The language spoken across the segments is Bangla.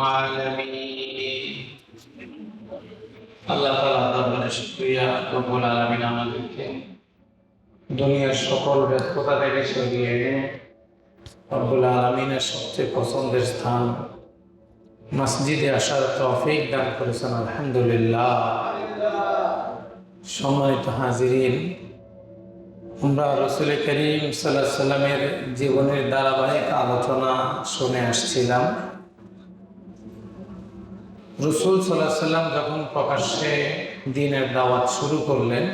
العالمين আল্লাহ তাআলা দরবারে শুকরিয়া রব্বুল আলামিন আমাদেরকে দুনিয়ার সকল ব্যস্ততা থেকে সরিয়ে এনে রব্বুল আলামিনের সবচেয়ে পছন্দের স্থান মসজিদে আসার তৌফিক দান করেছেন। আলহামদুলিল্লাহ। সম্মানিত হাজিরিন, আমরা রাসূল করিম সাল্লাল্লাহু আলাইহি সাল্লামের জীবনের ধারাবাহিক আলোচনা শুনে আসছিলাম। রাসূল সাল্লাল্লাহু আলাইহি সাল্লাম যখন প্রকাশ্যে দ্বীনের দাওয়াত শুরু করলেন,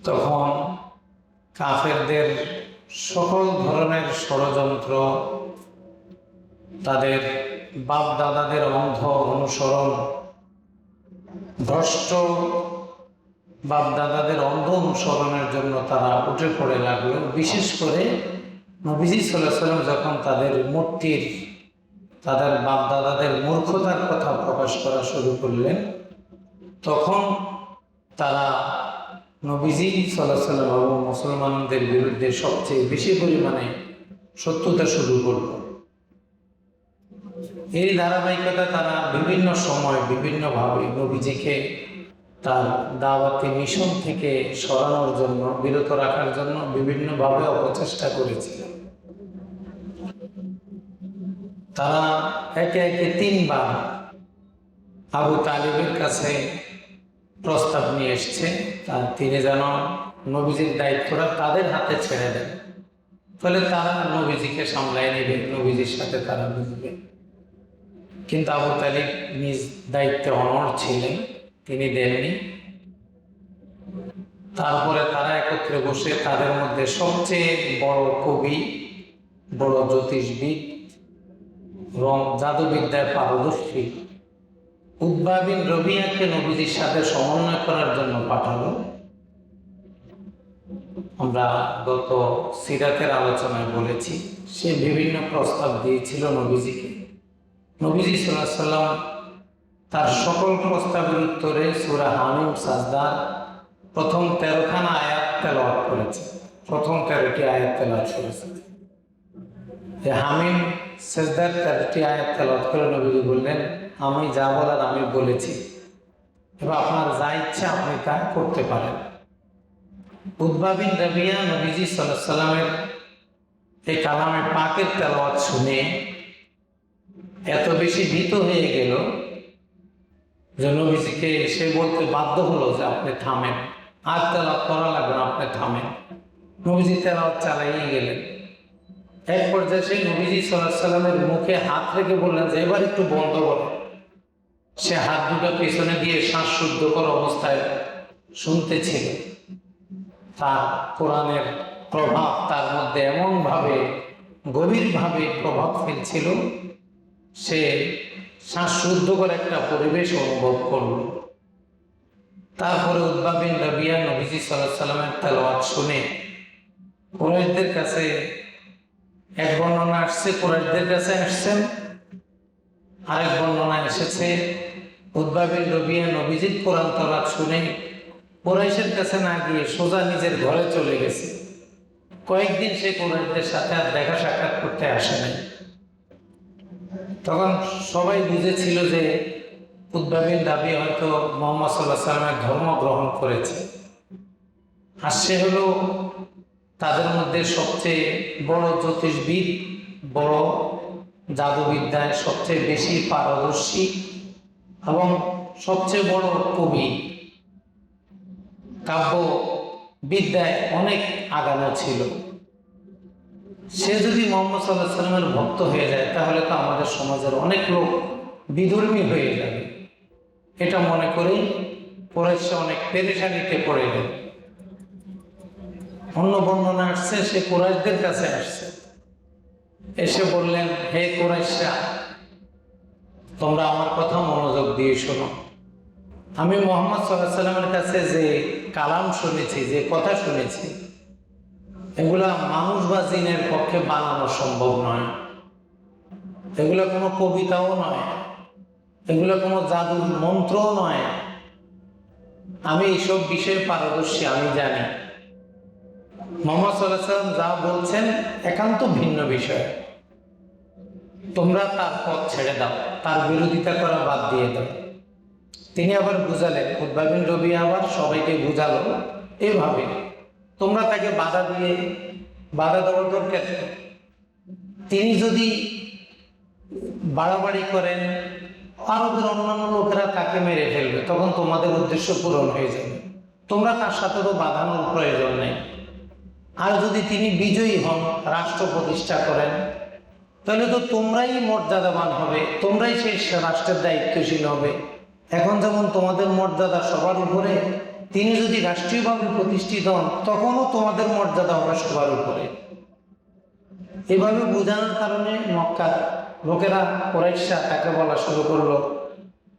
তখন কাফেরদের সকল ধরনের ষড়যন্ত্র, তাদের বাপ দাদাদের অন্ধ অনুসরণ, ভ্রষ্ট বাপ দাদাদের অন্ধ অনুসরণের জন্য তারা উঠে পড়ে লাগলো। বিশেষ করে নবীজি সাল্লাল্লাহু আলাইহি ওয়াসাল্লাম যখন তাদের মূর্তির, তাদের বাপ দাদাদের মূর্খতার কথা প্রকাশ করা শুরু করলেন, তখন তারা নবীজি সাল্লাল্লাহু আলাইহি ওয়াসাল্লাম এবং মুসলমানদের বিরুদ্ধে সবচেয়ে বেশি পরিমাণে শত্রুতা শুরু করল। এই ধারাবাহিকতা তারা বিভিন্ন সময় বিভিন্নভাবে নবীজিকে তার দাওয়াতি মিশন থেকে সরানোর জন্য, বিরত রাখার জন্য বিভিন্নভাবে অপচেষ্টা করেছিল। তারা একে একে 3 বার আবু তালিবের কাছে প্রস্তাব নিয়ে এসছে, তিনি যেন নবীজির দায়িত্বটা তাদের হাতে ছেড়ে দেন, ফলে তারা নবীজিকে সামলায় নেবে, নবীজির সাথে তারা বুঝবে। কিন্তু আবু তালিব নিজ দায়িত্বে অনড় ছিলেন, তিনি দেননি। তারপরে তারা একত্রে বসে তাদের মধ্যে সবচেয়ে বড় কবি, বড় জ্যোতিষবিদ এবং জাদুবিদ্যায় পারদর্শী উতবা বিন রবিয়াকে নবীজির সাথে সমন্বয় করার জন্য পাঠালো। আমরা গত সিরাতের আলোচনায় বলেছি, সে বিভিন্ন প্রস্তাব দিয়েছিল নবীজিকে। নবীজি সাল্লাল্লাহু আলাইহি ওয়াসাল্লাম তার সকল প্রস্তাবের উত্তরে সূরা হামিম সাজদার প্রথম 13খানা আয়াত তেলাওয়াত করেছে। প্রথম 13টি আয়াত তেলাওয়াত করেছে। হামিম সাজদার 13টি আয়াত তেলাওয়াত করে নবীজি বললেন, আমি যা বলার আমি বলেছি, এবার আপনার যা ইচ্ছা আপনি তা করতে পারেন। উতবা বিন রবিয়া নবীজি সাল্লাল্লাহু আলাইহি ওয়াসাল্লামের এই কালামে পাকের তেলাওয়াত শুনে এত বেশি ভীত হয়ে গেল যে নবীজিকে সে বলতে বাধ্য হলো যে আপনি থামেন, আর তেলাওয়াত করা লাগবে না, আপনি থামেন। নবীজি তেলাওয়াত চালাইয়ে গেলেন। এক পর্যায়ে সেই নবীজি সাল্লাল্লাহু আলাইহি ওয়াসাল্লামের মুখে হাত রেখে বললেন যে এবার একটু বন্ধ করো। সে হাত দুটো পেছনে দিয়ে শ্বাসরুদ্ধকর অবস্থায় শুনতেছিল। তার কোরআনের প্রভাব তার মধ্যে এমনভাবে গভীরভাবে প্রভাব ফেলছিল, সে শ্বাসরুদ্ধকর একটা পরিবেশ অনুভব করল। তারপরে উতবা বিন রবিয়া নবীজি সাল্লাল্লাহু আলাইহি ওয়াসাল্লামের তেলাওয়াত শুনে কুরাইশদের কাছে, এক বর্ণনা আসছে কুরাইশদের কাছে আসছেন, আরেক বর্ণনা এসেছে উতবা বিন রবিয়া নবীজির কোরআন তেলাওয়াত শুনে কুরাইশের কাছে না গিয়ে সোজা নিজের ঘরে চলে গেছে। কয়েকদিন সে কুরাইশদের সাথে আর দেখা সাক্ষাৎ করতে আসে নাই। তখন সবাই বুঝেছিল যে উতবা বিন রবিয়া হয়তো মুহাম্মদ সাল্লাল্লাহু আলাইহি ওয়াসাল্লামের ধর্ম গ্রহণ করেছে, আর সে হলো তাদের মধ্যে সবচেয়ে বড় জ্যোতিষবিদ, বড় জাদুবিদ্যায় সবচেয়ে বেশি পারদর্শী এবং সবচেয়ে বড় কবি, কাব্য বিদ্যায় অনেক আগানো ছিল। সে যদি মুহাম্মদ সাল্লাল্লাহু আলাইহি ওয়াসাল্লামের ভক্ত হয়ে যায়, তাহলে তো আমাদের সমাজের অনেক লোক বিধর্মী হয়ে যাবে। এটা মনে করেই কুরাইশরা অনেক পেরেশানিতে পড়ে গেল। অন্য বর্ণনা আসছে সে কুরাইশদের কাছে আসছে, এসে বললেন, হে কুরাইশরা, তোমরা আমার কথা মনোযোগ দিয়ে শোনো। আমি মুহাম্মদ সাল্লাল্লাহু আলাইহি ওয়াসাল্লামের কাছে যে কালাম শুনেছি, যে কথা শুনেছি, এগুলা মানুষ বা জিনের পক্ষে বানানো সম্ভব নয়। এগুলো কোনো কবিতাও নয়, এগুলো কোনো জাদুর মন্ত্রও নয়। আমি এইসব বিষয়ে পারদর্শী, আমি জানি। মুহাম্মদ সাল্লাল্লাহু আলাইহি ওয়াসাল্লাম যা বলছেন একান্ত ভিন্ন বিষয়। তোমরা তার পথ ছেড়ে দাও, তার বিরোধিতা করা বাদ দিয়ে দাও। তিনি আবার বুঝালেন, উতবা বিন রবিয়া আবার সবাইকে বুঝালো এভাবে, তোমরা তাকে বাধা দেওয়ার দরকার। তিনি যদি বাড়াবাড়ি করেন, আরবের অন্যান্য লোকেরা তাকে মেরে ফেলবে, তখন তোমাদের উদ্দেশ্য পূরণ হয়ে যাবে। তোমরা তার সাথে তো বাঁধানোর প্রয়োজন নেই। আর যদি তিনি বিজয়ী হন, রাষ্ট্র প্রতিষ্ঠা করেন, তাহলে তো তোমরাই মর্যাদাবান হবে, তোমরাই সেই রাষ্ট্রের দায়িত্বশীল হবে। এখন যেমন তোমাদের মর্যাদা সবার উপরে, তিনি যদি রাষ্ট্রীয়ভাবে প্রতিষ্ঠিত হন, তখনও তোমাদের মর্যাদা হবে সবার উপরে। এভাবে বোঝানোর কারণে মক্কার লোকেরা, কুরাইশরা তাকে বলা শুরু করলো,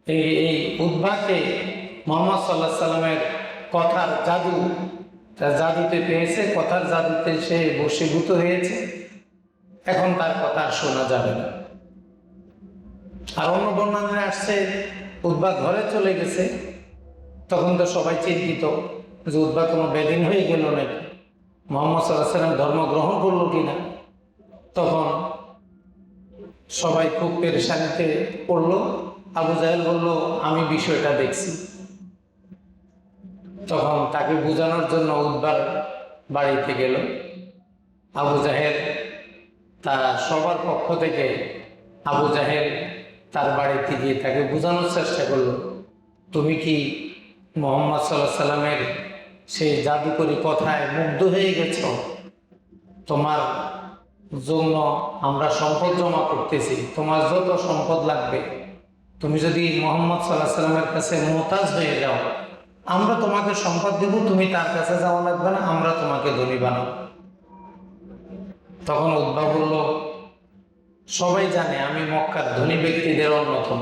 এই উতবাকে মুহাম্মদ সাল্লাল্লাহু আলাইহি সাল্লামের কথার জাদুতে পেয়েছে, কথার জাদুতে সে বশীভূত হয়েছে, এখন তার কথা আর শোনা যাবে না। আর অন্য বর্ণনায় আসছে উতবা ঘরে চলে গেছে। তখন তো সবাই চিন্তিত যে উতবা কোনো বেদিন হয়ে গেল নাকি, মুহাম্মদ সাল্লাল্লাহু আলাইহি সাল্লাম ধর্ম গ্রহণ করলো কিনা। তখন সবাই খুব পেরেশানিতে পড়লো। আবু জাহেল বলল, আমি বিষয়টা দেখছি। তখন তাকে বোঝানোর জন্য উতবার বাড়িতে গেল আবু জাহেল। তার সবার পক্ষ থেকে আবু জাহেল তার বাড়িতে গিয়ে তাকে বোঝানোর চেষ্টা করলো, তুমি কি মুহাম্মদ সাল্লাল্লাহু আলাইহি সাল্লামের সেই জাদুকরী কথায় মুগ্ধ হয়ে গেছ? তোমার জন্য আমরা সম্পদ জমা করতেছি, তোমার যত সম্পদ লাগবে, তুমি যদি মুহাম্মদ সাল্লাল্লাহু আলাইহি সাল্লামের কাছে মুহতাজ হয়ে যাও, আমরা তোমাকে সম্পদ দেব, তুমি তার কাছে যাওয়া লাগবে না, আমরা তোমাকে ধনী বানাবো। তখন উতবা বলল, সবাই জানে আমি মক্কার ধনী ব্যক্তিদের অন্যতম,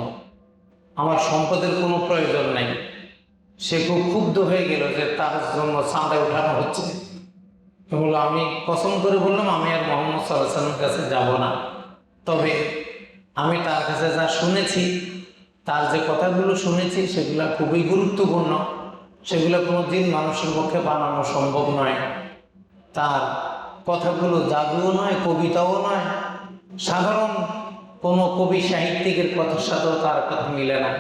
আমার সম্পদের কোনো প্রয়োজন নাই। সে খুব ক্ষুব্ধ হয়ে গেল যে তার জন্য চাঁদা উঠানো হচ্ছে। বলল, আমি কসম করে বললাম আমি আর মুহাম্মদ সাল্লাল্লাহু আলাইহি সাল্লামের কাছে যাব না, তবে আমি তার কাছে যা শুনেছি, তার যে কথাগুলো শুনেছি সেগুলো খুবই গুরুত্বপূর্ণ, সেগুলো কোনো দিন মানুষের পক্ষে বানানো সম্ভব নয়। তার কথাগুলো জাদুও নয়, কবিতাও নয়, সাধারণ কোনো কবি সাহিত্যিকের কথার সাথেও তার কথা মিলে না।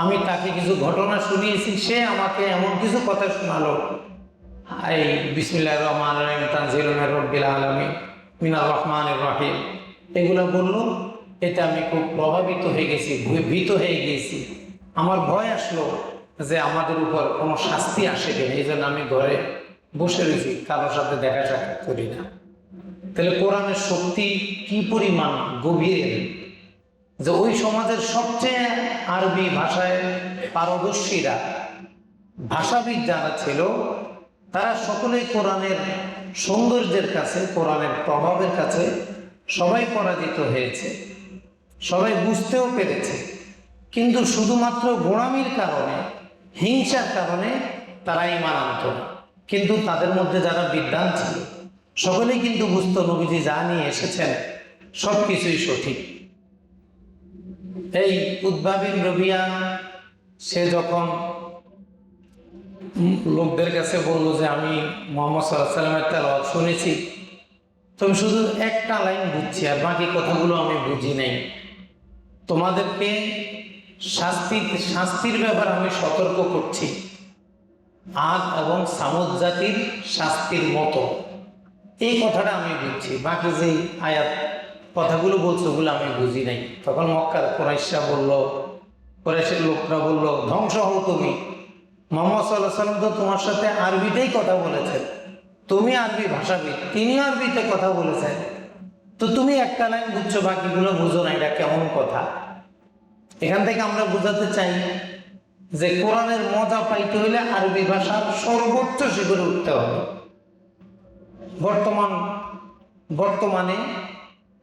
আমি তাকে কিছু ঘটনা শুনিয়েছি, সে আমাকে এমন কিছু কথা শোনালো, এই বিসমিল্লাহির রহমানির রহিম তানজিলুম মির রাব্বিল আলামিন মিনার রহমানির রহিম, এগুলো বললো। এতে আমি খুব প্রভাবিত হয়ে গেছি, ভীত হয়ে গিয়েছি। আমার ভয় আসলো যে আমাদের উপর কোনো শাস্তি আসে কিনা, এই জন্য আমি ঘরে বসে রয়েছি, কারোর সাথে দেখা সাক্ষাৎ করি না। তাহলে কোরআনের শক্তি কি পরিমাণ গভীর, যে ওই সমাজের সবচেয়ে আরবি ভাষায় পারদর্শীরা, ভাষাবিদ যারা ছিল, তারা সকলেই কোরআনের সৌন্দর্যের কাছে, কোরআনের প্রভাবের কাছে সবাই পরাজিত হয়েছে, সবাই বুঝতেও পেরেছে। কিন্তু শুধুমাত্র গোঁড়ামির কারণে, হিংসার কারণে তারা ঈমান আনত না। কিন্তু তাদের মধ্যে যারা বিদ্বান ছিল, সকলেই কিন্তু বুঝতো নবীজি যা নিয়ে এসেছেন সব কিছুই সঠিক। এই উতবা বিন রবিয়া সে যখন লোকদের কাছে বলল যে আমি মুহাম্মদ সাল্লাল্লাহু আলাইহি সাল্লামের তেলাওয়াত শুনেছি, তবে শুধু একটা লাইন বুঝছি, আর বাকি কথাগুলো আমি বুঝি নাই, তোমাদেরকে শাস্তির ব্যাপারে আমি সতর্ক করছি, আদ এবং সামুদ জাতির শাস্তির মতো, এই কথাটা আমি বুঝছি, বাকি যেই আয়াত কথাগুলো বলছে ওগুলো আমি বুঝি নাই। তখন মক্কার কুরাইশরা বলল, কুরাইশের লোকরা বলল, ধ্বংস হও তুমি, মুহাম্মদ সাল্লাল্লাহু আলাইহি সাল্লাম তো তোমার সাথে আরবিতেই কথা বলেছেন, তুমি আরবি ভাষাবিদ, তিনি আরবিতে কথা বলেছেন, তো তুমি একটা লাইন বুঝছো, বাকিগুলো বুঝো না, এটা কেমন কথা? এখান থেকে আমরা বোঝাতে চাই যে কোরআনের মজা পাইতে হইলে আরবি ভাষার সর্বোচ্চ শিখরে উঠতে হবে। বর্তমানে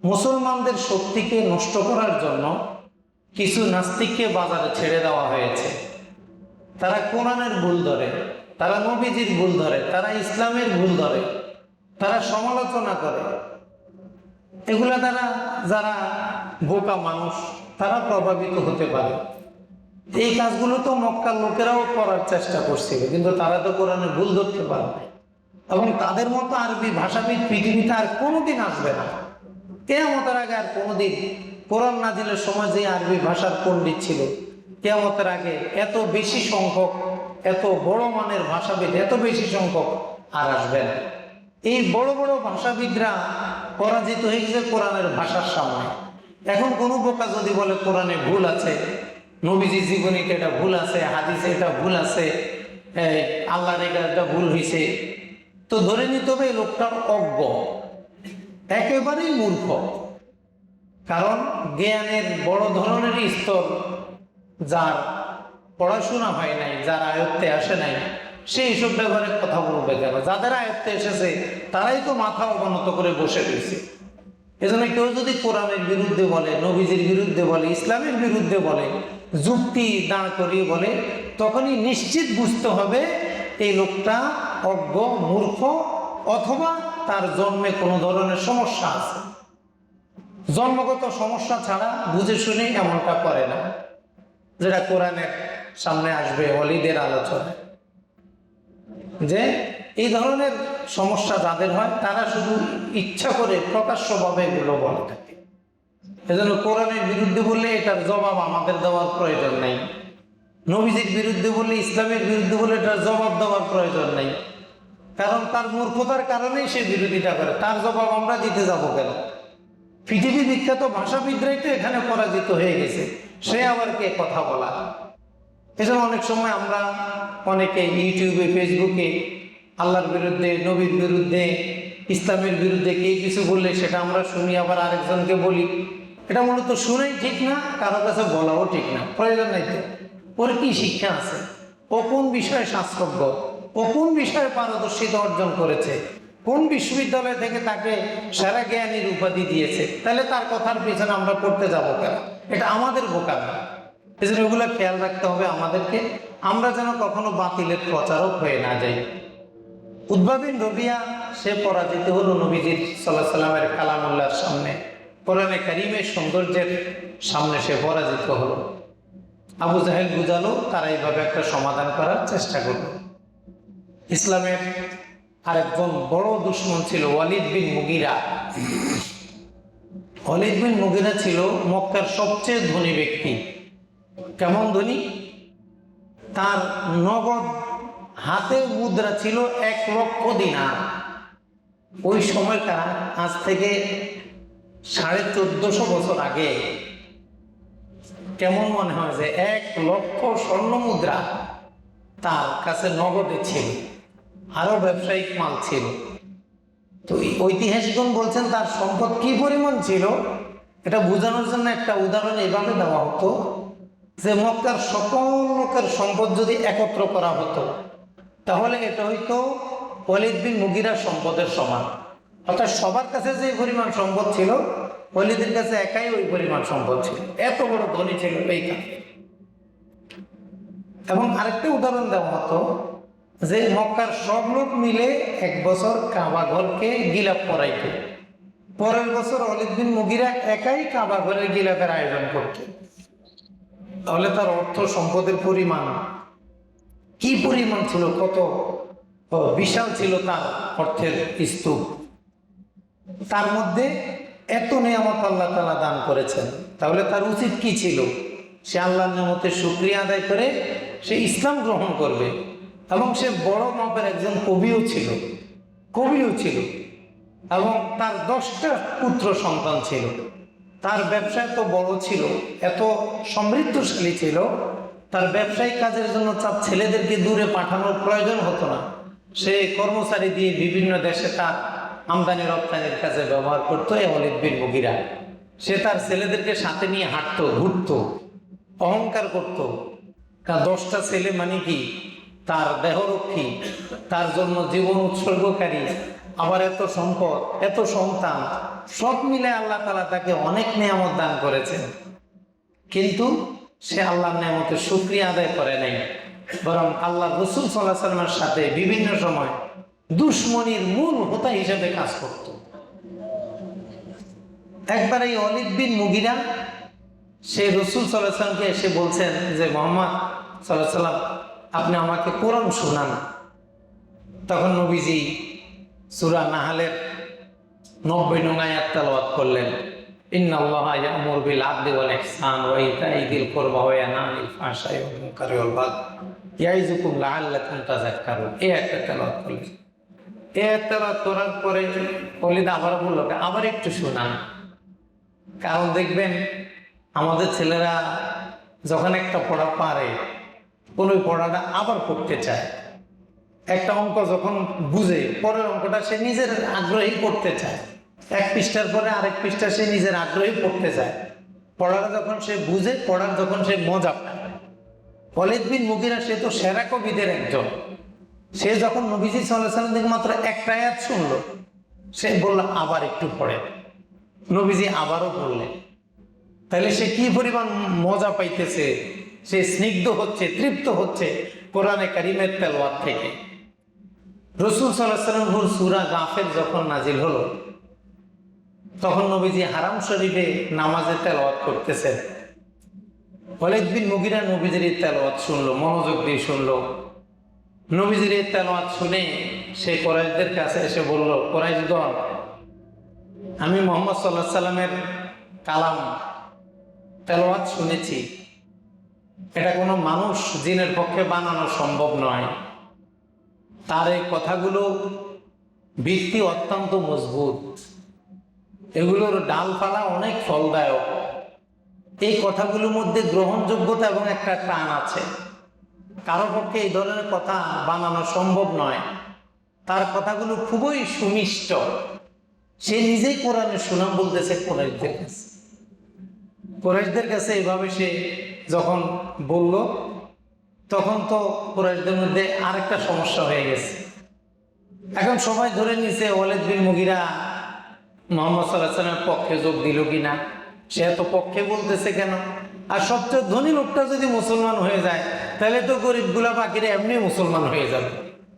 মুসলমানদের শক্তিকে নষ্ট করার জন্য কিছু নাস্তিককে বাজারে ছেড়ে দেওয়া হয়েছে। তারা কোরআনের ভুল ধরে, তারা নবীজির ভুল ধরে, তারা ইসলামের ভুল ধরে, তারা সমালোচনা করে। এগুলা দ্বারা যারা বোকা মানুষ তারা প্রভাবিত হতে পারে। এই কাজগুলো তো মক্কার লোকেরাও করার চেষ্টা করছিল, কিন্তু তারা তো কোরআনের ভুল ধরতে পারে না, এবং তাদের মতো আরবি ভাষাবিদ পৃথিবীতে আর কোনোদিন আসবে না। কিয়ামতের আগে আর কোনোদিন কোরআন নাজিলের সময় যে আরবি ভাষার পণ্ডিত ছিল, কিয়ামতের আগে এত বেশি সংখ্যক, এত বড় মানের ভাষাবিদ এত বেশি সংখ্যক আর আসবে না। এই বড় বড় ভাষাবিদরা পরাজিত হয়ে গেছে কোরআনের ভাষার সামনে। এখন কোনো বোকা যদি বলে কোরআনে ভুল আছে, নবীজি জীবনীতে এটা ভুল আছে, হাদিসে এটা ভুল আছে, আল্লাহর এটা ভুল হয়েছে, তো ধরে নিতে হবে এই লোকটা অজ্ঞ, একেবারেই মূর্খ। কারণ জ্ঞানের বড় ধরনের স্তর যার পড়াশোনা হয় নাই, যার আয়ত্তে আসে নাই, সে এইসব ব্যাপারে কথা বলবে কেন? যাদের আয়ত্তে এসেছে তারাই তো মাথা অবনত করে বসে রয়েছে। এজন্য কেউ যদি কোরআনের বিরুদ্ধে বলে, নবীজির বিরুদ্ধে বলে, ইসলামের বিরুদ্ধে বলে, যুক্তি দাঁড় করিয়ে বলে, তখনই নিশ্চিত বুঝতে হবে এই লোকটা অজ্ঞ, মূর্খ, অথবা তার জন্মে কোনো ধরনের সমস্যা আছে। জন্মগত সমস্যা ছাড়া বুঝে শুনে এমনটা করে না, যেটা কোরআনের সামনে আসবে ওয়ালিদের আলোচনা। যে এই ধরনের সমস্যা যাদের হয় তারা শুধু ইচ্ছা করে প্রকাশ্যভাবে এগুলো বলে থাকে। এজন্য কোরআনের বিরুদ্ধে বললে এটার জবাব আমাদের দেওয়ার প্রয়োজন নেই, নবীজির বিরুদ্ধে বললে, ইসলামের বিরুদ্ধে বললে এটার জবাব দেওয়ার প্রয়োজন নেই। কারণ তার মূর্খতার কারণেই সে বিরোধিতা করে, তার জবাব আমরা দিতে যাব কেন? পৃথিবী বিখ্যাত ভাষাবিদরাই তো এখানে পরাজিত হয়ে গেছে, সে আবার কে কথা বলা? এজন্য অনেক সময় আমরা অনেকে ইউটিউবে, ফেসবুকে আল্লাহর বিরুদ্ধে, নবীর বিরুদ্ধে, ইসলামের বিরুদ্ধে কেউ কিছু বললে সেটা আমরা শুনি, আবার আরেকজনকে বলি। এটা মূলত শুনেই ঠিক না, কারো কাছে বলাও ঠিক না, প্রয়োজন নাই। তো ওর কি শিক্ষা আছে? ও কোন বিষয়ে শাস্ত্রজ্ঞ? ও কোন বিষয়ে পারদর্শিতা অর্জন করেছে? কোন বিশ্ববিদ্যালয় থেকে তাকে সেরা জ্ঞানীর উপাধি দিয়েছে? তাহলে তার কথার পিছনে আমরা পড়তে যাবো কেন? এটা আমাদের বোকার না। এই জন্য এগুলো খেয়াল রাখতে হবে আমাদেরকে, আমরা যেন কখনো বাতিলের প্রচারক হয়ে না যাই। উতবা বিন রবিয়া সে পরাজিত হলো নবীজির সাল্লাল্লাহু আলাইহি সাল্লামের কালামুল্লাহর সামনে, কোরআনে কারীমের সৌন্দর্যের সামনে সে পরাজিত হলো। আবু জাহেল বুঝালো, তারা এইভাবে একটা সমাধান করার চেষ্টা করলো। ইসলামের আরেকজন বড় দুশমন ছিল ওয়ালিদ বিন মুগিরা। ওয়ালিদ বিন মুগিরা ছিল মক্কার সবচেয়ে ধনী ব্যক্তি। কেমন ধনী? তার নগদ হাতে মুদ্রা ছিল 1,00,000 দিনার। ওই সময়টা আজ থেকে 1450 বছর আগে। কেমন মনে হয় যে 1,00,000 স্বর্ণ মুদ্রা তার কাছে নগদে ছিল, আরো ব্যবসায়িক মাল ছিল। তো ঐতিহাসিকগণ বলছেন তার সম্পদ কি পরিমাণ ছিল, এটা বোঝানোর জন্য একটা উদাহরণ এভাবে দেওয়া হতো যে মক্কার সকল লোকের সম্পদ যদি একত্র করা হতো তাহলে এটা হইতো ওয়ালিদ বিন মুগিরার সম্পদের সমান। অর্থাৎ সবার কাছে যে পরিমাণ সম্পদ ছিল, ওয়ালিদের কাছে একাই ওই পরিমাণ সম্পদ ছিল। এত বড় ধনী ছিল এই কারণে। এবং আরেকটা উদাহরণ দেওয়া হতো যে মক্কার সব লোক মিলে 1 বছর কাবা ঘরকে গিলাপ করাইত, পরের বছর ওয়ালিদ বিন মুগিরা একাই কাবা ঘরের গিলাপের আয়োজন করত। তাহলে তার অর্থ সম্পদের পরিমাণ কি পরিমাণ ছিল, কত বিশাল ছিল তার অর্থের স্তূপ। তার মধ্যে এত নিয়ামত আল্লাহ তাআলা দান করেছেন, তাহলে তার উচিত কি ছিল? সে আল্লাহর নিয়ামতের শুকরিয়া আদায় করে সে ইসলাম গ্রহণ করবে। এবং সে বড় মাপের একজন কবিও ছিল এবং তার 10টা পুত্র সন্তান ছিল। তার ব্যবসা এত বড় ছিল, এত সমৃদ্ধশালী ছিল, তার ব্যবসায়িক কাজের জন্য তার ছেলেদেরকে দূরে পাঠানোর প্রয়োজন হতো না। সে কর্মচারী দিয়ে বিভিন্ন দেশে তার আমদানি রপ্তানির কাজে ব্যবহার করতো ওয়ালিদ বিন মুগিরা। সে তার ছেলেদেরকে সাথে নিয়ে হাঁটতো, ঘুরতো, অহংকার করত। তার 10টা ছেলে মানে কি তার দেহরক্ষী, তার জন্য জীবন উৎসর্গকারী, আবার এত সম্পদ, এত সন্তান, সব মিলে আল্লাহ তাআলা তাকে অনেক নিয়ামত দান করেছেন। কিন্তু সে আল্লাহর নিয়ামতের শুকরিয়া আদায় করে নাই, বরং আল্লাহ রাসূল সাল্লাল্লাহু আলাইহি ওয়াসাল্লামের সাথে বিভিন্ন সময় দুশমনির মূল হোতা হিসেবে কাজ করত। একবার এই ওয়ালিদ বিন মুগিরা সে রাসূল সাল্লাল্লাহু আলাইহি ওয়াসাল্লামকে এসে বলছেন যে মুহাম্মদ সাল্লাল্লাহু আলাইহি ওয়াসাল্লাম আপনি আমাকে কোরআন শোনান। তখন নবীজি সূরা নাহলের 90 নং আয়াত তেলাওয়াত করলেন, ইন্নাল্লাহা ইয়া'মুরু বিল আদলি ওয়াল ইহসান ওয়া ইতাই যিল কুরবা ওয়া ইয়ানহা আনিল ফাহশাই ওয়াল মুনকারি ওয়াল বাগই ইয়াইযুকুম লাআল্লাকুম তাযাক্কারুন। এই আয়াতটা তেলাওয়াত করলেন। এই আয়াত তেলাওয়াত করার পরে ওলিদ আবার বলল, আবার একটু শোনান। কারণ দেখবেন আমাদের ছেলেরা যখন একটা পড়া পারে, কোন পড়াটা আবার পড়তে চায়। একটা অঙ্ক যখন বুঝে, পরের অঙ্কটা সে নিজের আগ্রহী পড়তে চায়। এক পৃষ্ঠার পরে আরেক পৃষ্ঠা সে নিজের আগ্রহী পড়তে চায়। পড়াটা যখন সে বুঝে, পড়ার যখন সে মজা পায়। ওয়ালিদ বিন মুগিরা সে তো সেরা কবিদের একজন। সে যখন নবীজি সাল্লাল্লাহু আলাইহি ওয়াসাল্লাম থেকে মাত্র একটা আয়াত শুনলো, সে বলল আবার একটু পড়ে। নবীজি আবারও পড়লেন। তাহলে সে কি পরিমাণ মজা পাইতেছে, সে স্নিগ্ধ হচ্ছে, তৃপ্ত হচ্ছে কোরআনে কারিমের তেলাওয়াত থেকে। রাসূল সাল্লাল্লাহু আলাইহি ওয়াসাল্লাম সূরা গাফির যখন নাজিল হলো, তখন নবীজি হারাম শরীফে নামাজে তেলাওয়াত করতেছেন। ওয়ালিদ বিন মুগিরা নবীজির এই তেলাওয়াত শুনলো, মনোযোগ দিয়ে শুনলো। নবীজির এই তেলাওয়াত শুনে সে কুরাইশদের কাছে এসে বলল, কুরাইশগণ, আমি মুহাম্মদ সাল্লাল্লাহু আলাইহি সাল্লামের কালাম তেলাওয়াত শুনেছি। এটা কোনো মানুষ জিনের পক্ষে বানানো সম্ভব নয়। তার এই কথাগুলো ভিত্তি অত্যন্ত মজবুত, এগুলোর ডালপালা অনেক ফলদায়ক। এই কথাগুলোর মধ্যে গ্রহণযোগ্যতা এবং একটা টান আছে। কারো পক্ষে এই ধরনের কথা বানানো সম্ভব নয়। তার কথাগুলো খুবই সুমিষ্ট। সে নিজেই কোরআনের সুনাম বলতেছে কুরাইশদের কাছে। কুরাইশদের কাছে এইভাবে সে যখন বলল, তখন তো কুরাইশদের মধ্যে আরেকটা সমস্যা হয়ে গেছে। এখন সবাই ধরে নিছে ওয়ালিদ বিন মুগিরা মুহাম্মদ সাল্লাল্লাহু আলাইহি ওয়াসাল্লামের পক্ষে যোগ দিল কিনা। সে এত পক্ষে বলতেছে কেন? আর সবচেয়ে ধনী লোকটা যদি মুসলমান হয়ে যায়, তাহলে তো গরিবগুলা বাকিরা এমনি মুসলমান হয়ে যাবে।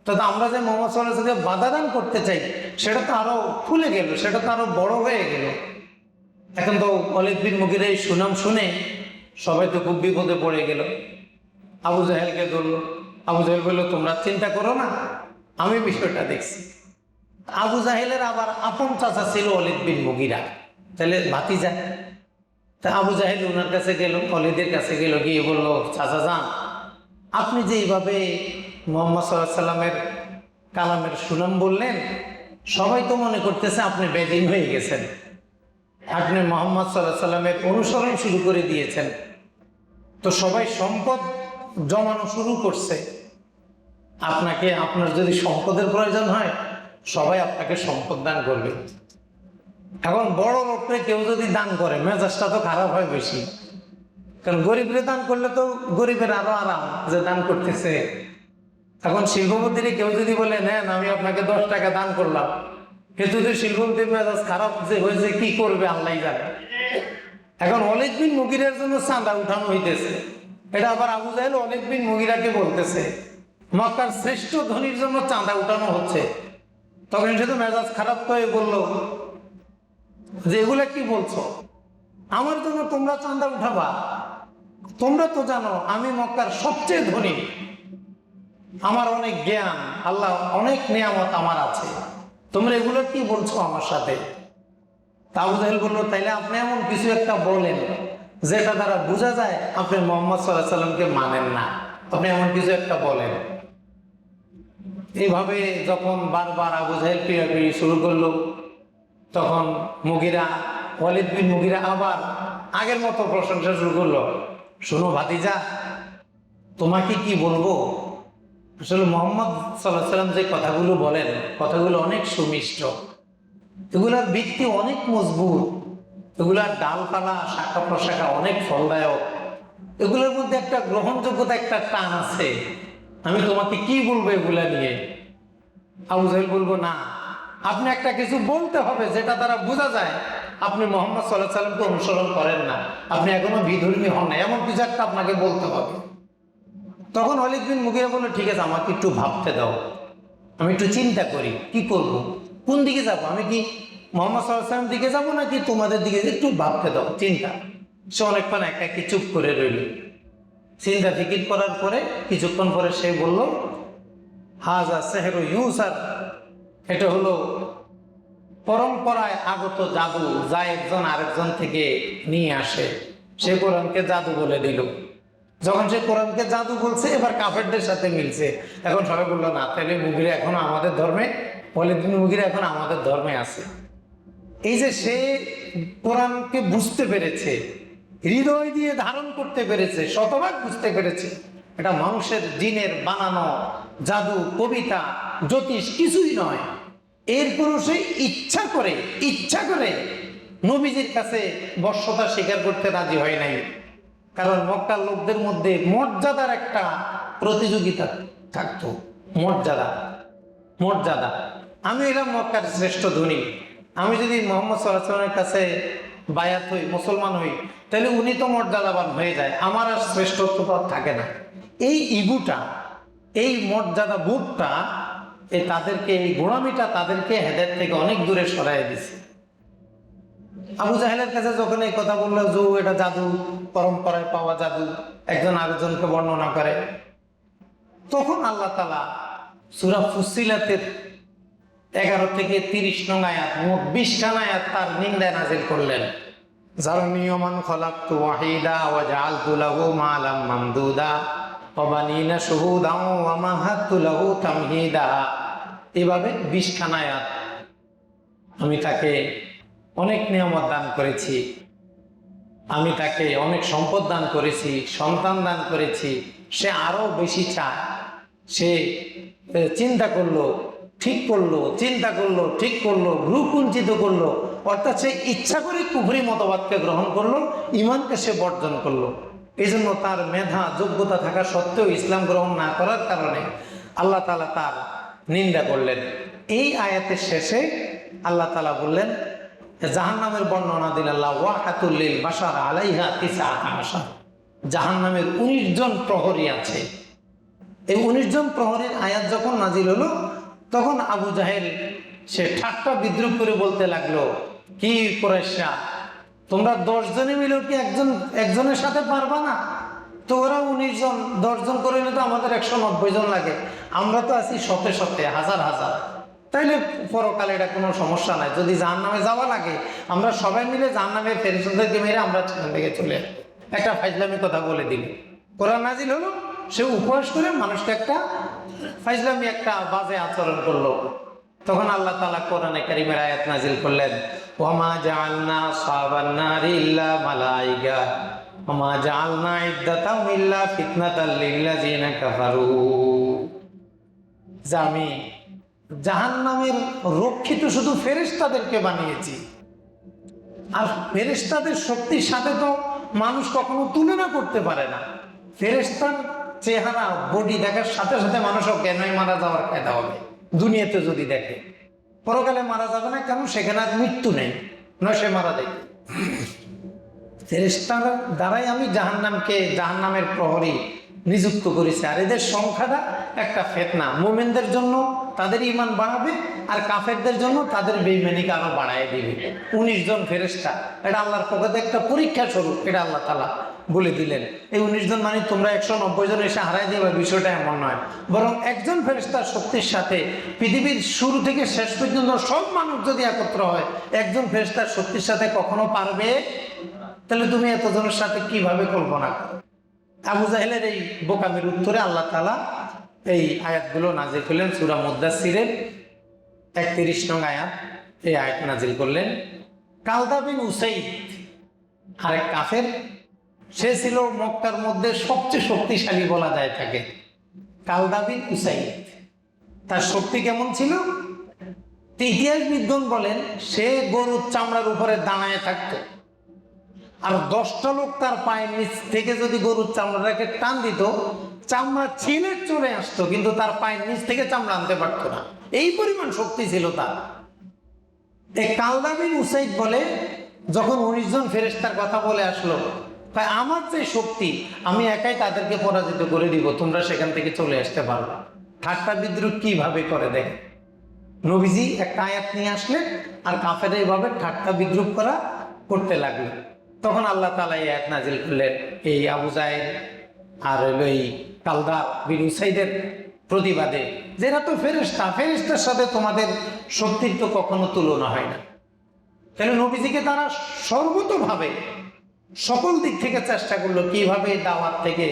তো আমরা যে মুহাম্মদ সাল্লাল্লাহু আলাইহি ওয়াসাল্লামকে বাধা দান করতে চাই, সেটা তো আরো ফুলে গেল, সেটা তো আরো বড় হয়ে গেল। এখন তো ওয়ালিদ বিন মুগিরা এই সুনাম শুনে সবাই তো খুব বিপদে পড়ে গেল। আবু জাহেলকে ধরলো। আবু জাহেল বলল, তোমরা চিন্তা করো না, আমি বিষয়টা দেখছি। আবু জাহেলের আবার আপন চাচা ছিল ওয়ালিদ বিন মুগিরা, তাহলে ভাতিজা। তা আবু জাহেল ওনার কাছে গেল, ওয়ালিদের কাছে গেল, গিয়ে বলল, চাচা যান, আপনি যে এইভাবে মুহাম্মদ সাল্লাল্লাহু আলাইহি সাল্লামের কালামের সুনাম বললেন, সবাই তো মনে করতেছে আপনি বেদিন হয়ে গেছেন। আপনি মুহাম্মদ সাল্লাল্লাহু আলাইহি সাল্লামের অনুসরণ শুরু করে দিয়েছেন। তো সবাই সম্পদ জমানো শুরু করছে। আপনাকে, আপনার যদি সম্পদের প্রয়োজন হয়, সবাই আপনাকে সম্পদ দান করবে। এখন বড় লোকরে কেউ যদি দান করে, মেজাজটা তো খারাপ হয় বেশি। কারণ গরিবরে দান করলে তো গরিবের আরো আরাম যে দান করতেছে। এখন শিল্পপতিরে কেউ যদি বলে, নেন আমি আপনাকে 10 টাকা দান করলাম, কিন্তু যদি শিল্পপতির মেজাজ খারাপ যে হয়েছে, কি করবে আল্লাহ জানে। এখন ওয়ালিদ বিন মুগিরার জন্য চাঁদা উঠানো হইতেছে। এটা আবার আবু জাহেল ওয়ালিদ বিন মুগিরাকে বলতেছে, মক্কার শ্রেষ্ঠ ধনীর জন্য চাঁদা উঠানো হচ্ছে। তখন সে তো মেজাজ খারাপ করে বলল যে, এগুলা কি বলছো? আমার জন্য তোমরা চাঁদা উঠাবা? তোমরা তো জানো আমি মক্কার সবচেয়ে ধনী, আমার অনেক জ্ঞান, আল্লাহ অনেক নিয়ামত আমার আছে, তোমরা এগুলো কি বলছো আমার সাথে? আবু জাহেল বলল, তাইলে আপনি এমন কিছু একটা বলেন যেটা দ্বারা বোঝা যায় আপনি মুহাম্মদ সাল্লাল্লাহু আলাইহি সাল্লামকে মানেন না। আপনি এমন কিছু একটা বলেন। এইভাবে যখন বারবার আবু জাহেল পিড়াপিড়ি শুরু করলো, তখন মুগিরা, ওয়ালিদ বিন মুগিরা আবার আগের মতো প্রশংসা শুরু করলো, শোনো ভাতিজা, তোমাকে কি বলবো, আসলে মুহাম্মদ সাল্লাল্লাহু আলাইহি সাল্লাম যে কথাগুলো বলেন, কথাগুলো অনেক সুমিষ্ট, এগুলার ভিত্তি অনেক মজবুত, এগুলার ডালপালা শাখা প্রশাখা অনেক ফলদায়ক, এগুলোর মধ্যে একটা গ্রহণযোগ্যতা, একটা টান আছে। আমি তোমাকে কি বলবো এগুলা নিয়ে? আবু জাহেল বলবো, না, আপনি একটা কিছু বলতে হবে যেটা দ্বারা বোঝা যায় আপনি মুহাম্মদ সাল্লাল্লাহু আলাইহি সাল্লামকে অনুসরণ করেন না, আপনি এখনো বিধর্মী হন না, এমন কিছু একটা আপনাকে বলতে হবে। তখন ওয়ালিদ বিন মুগিরা বলল, ঠিক আছে, আমাকে একটু ভাবতে দাও, আমি একটু চিন্তা করি কি করব, কোন দিকে যাব, আমি কি মুহাম্মদ সাল্লাল্লাহু আলাইহি সাল্লামের দিকে যাব নাকি তোমাদের দিকে, একটু ভাবতে দাও, চিন্তা। সে অনেকক্ষণ একাকি চুপ করে রইল। চিন্তা ফিকির করার পরে কিছুক্ষণ পরে সে বলল, হাজা সেহরু ইউসার, এটা হলো পরম্পরায় আগত জাদু, যা একজন আরেকজন থেকে নিয়ে আসে, সে কোরআনকে জাদু বলে দিল। যখন সে কোরআনকে জাদু বলছে, এবার কাফেরদের সাথে মিলছে। এখন সবাই বললো না, তাহলে মুগিরা এখনো আমাদের ধর্মে, পলিথিন মুগিরা এখন আমাদের ধর্মে আছে। এই যে সে কোরআনকে বুঝতে পেরেছে, হৃদয় দিয়ে ধারণ করতে পেরেছে, শতভাগ বুঝতে পেরেছে, এটা মানুষের জিনের বানানো জাদু, কবিতা, জ্যোতিষ কিছুই নয়। এরপরও সে ইচ্ছা করে নবীজির কাছে বর্ষতা স্বীকার করতে রাজি হয় নাই। কারণ মক্কার লোকদের মধ্যে মর্যাদার একটা প্রতিযোগিতা থাকতো। মর্যাদা। আমি এলাম মক্কার শ্রেষ্ঠ ধনী, আমি যদি মোহাম্মদ সাল্লাল্লাহু আলাইহি ওয়াসাল্লামের কাছে বায়াত হই, মুসলমান হই, তাহলে উনি তো মর্যাদাবান হয়ে যায়, আমার আর শ্রেষ্ঠত্ব থাকে না। এই ইগুটা, এই মর্যাদা বোধটা, এই গোড়ামিটা তাদেরকে হেদায়েত থেকে অনেক দূরে সরাই দিছে। আবু জাহেলের কাছে যখন এই কথা বললো যে এটা জাদু, পরম্পরায় পাওয়া জাদু, একজন আরেকজনকে বর্ণনা করে, তখন আল্লাহ তাআলা সূরা ফুসসিলাতের 11 থেকে 30 নং আয়াত, মোট 20 খান আয়াত তার নিন্দায় নাযিল করলেন। যারনি মান খলাকতু ওয়াহিদা ওয়া জাআলতু লাহু মালাম মামদুদা ওয়া বানিনা শুহুদা ওয়া মাহাদতু লাহু তামহিদা। এভাবে 20 খান আয়াত। আমি তাকে অনেক নিয়ামত দান করেছি, আমি তাকে অনেক সম্পদ দান করেছি, সন্তান দান করেছি। সে আরো বেশি চায়। সে চিন্তা করলো, ঠিক করলো, ভ্রুকুঞ্চিত করলো, অর্থাৎ সে ইচ্ছা করে কুফরি মতবাদকে গ্রহণ করলো, ইমানকে সে বর্জন করলো। এই জন্য তার মেধা, যোগ্যতা থাকা সত্ত্বেও ইসলাম গ্রহণ না করার কারণে আল্লাহ তাআলা তার নিন্দা করলেন। এই আয়াতের শেষে আল্লাহ তাআলা বললেন, জাহান্নামের বর্ণনা দিলেন, লাওয়াহাতুল লিল বাশার আলাইহা 19 জাহান্নামের 19 জন প্রহরী আছে। এই 19 জন প্রহরীর আয়াত যখন নাজিল হলো, তখন আবু জাহেল সে ঠাট্টা বিদ্রুপ করে বলতে লাগলো, কি কুরাইশরা, তোমরা 10 জনে মিলেও কি একজনের সাথে পারবা না? তো ওরা 19 জন, 10 জন করে নিলে তো আমাদের 190 জন লাগে, আমরা তো আছি শতে হাজার। তাইলে পরকালে এটা কোনো সমস্যা নাই, যদি জাহান্নামে যাওয়া লাগে আমরা সবাই মিলে জাহান্নামের ফেরেশতাদেরকে মেরে আমরা সেখান থেকে চলে আসবো। একটা ফাইজলামি কথা বলে দিল। কোরআন নাজিল হলো, সে উপহাস করে মানুষকে একটা ফাইজলামি, একটা বাজে আচরণ করলো। তখন আল্লাহ তাআলা কোরআনে কারীমের আয়াত নাজিল করলেন, ওয়ামা জাআলনা আসহাবান নারি ইল্লা মালাইকা ওয়ামা জাআলনা ইদ্দাতাহুম ইল্লা ফিতনাতাল লিল্লাযিনা কাফারু। আমি জাহান্নামের রক্ষিত শুধু ফেরেশতাদেরকে বানিয়েছি। আর ফেরেশতাদের শক্তির সাথে তো মানুষ কখনো তুলনা করতে পারে না। ফেরেশতার চেহারা, বডি দেখার সাথে সাথে মানুষও কেনই মারা যাওয়ার কায়দা হবে দুনিয়াতে যদি দেখে। পরকালে মারা যাবে না, কারণ সেখানে আর মৃত্যু নেই, নয় সে মারা যায়। ফেরেশতার দ্বারাই আমি জাহান্নামের প্রহরী নিযুক্ত করেছি। আর এদের সংখ্যাটা একটা ফিতনা, মুমিনদের জন্য তাদের ঈমান বাড়াবে, আর কাফেরদের জন্য তাদের বেঈমানিকে আরো বাড়ায় দিবে। 19 জন ফেরেশতা, এটা আল্লাহর পক্ষ থেকে একটা পরীক্ষা স্বরূপ, এটা আল্লাহ তাআলা বলে দিলেন। এই 19 জন মানে তোমরা 190 জন এসে হারাই দেবে, বিষয়টা এমন নয়। বরং একজন ফেরেশতার শক্তির সাথে পৃথিবীর শুরু থেকে শেষ পর্যন্ত সব মানুষ যদি একত্র হয়, একজন ফেরেশতার শক্তির সাথে কখনো পারবে? তাহলে তুমি এতজনের সাথে কিভাবে কল্পনা করো? আবু জাহেলের এই বোকামির উত্তরে আল্লাহ তাআলা এই আয়াতগুলো নাজিল করলেন। সূরা মুদ্দাসসিরের 31 নং আয়াত, এই আয়াত নাজিল করলেন। কালদা বিন উসাইদ আরেক কাফের, সে ছিল মক্কার মধ্যে সবচেয়ে শক্তিশালী বলা যায় তাকে। কালদা বিন উসাইদ, তার শক্তি কেমন ছিল? ইতিহাসবিদগণ বলেন সে গরুর চামড়ার উপরে দাঁড়ায় থাকতো, আর 10টা লোক তার পায়ের নিচ থেকে যদি গরুর চামড়াটাকে টান দিত, চামড়া ছিঁড়ে চলে আসতো, কিন্তু তার পায়ের নিচ থেকে চামড়া আনতে পারতো না। এই পরিমাণ শক্তি ছিল তার। এই কালদা বিন উসাইদ বলে, যখন 19 জন ফেরেশতার কথা বলে আসলো, তাই আমার যে শক্তি, আমি একাই তাদেরকে পরাজিত করে দিব, তোমরা সেখান থেকে চলে আসতে পারবে। ঠাট্টা বিদ্রুপ কিভাবে করে দেখ। নবীজি একটা আয়াত নিয়ে আসলেন, আর কাফেররা এইভাবে ঠাট্টা বিদ্রুপ করতে লাগলো। তখন আল্লাহ তাআলা এই আয়াত নাজিল করলেন, এই আবু জাহেল আর এই কালদা বিন উসাইদের প্রতিবাদে, যে এরা তো ফেরেশতা, ফেরেশতার সাথে তোমাদের শক্তির তো কখনো তুলনা হয় না। তাহলে নবীজিকে তারা সর্বতোভাবে সকল দিক থেকে চেষ্টা করলো কিভাবে দাওয়াত থেকে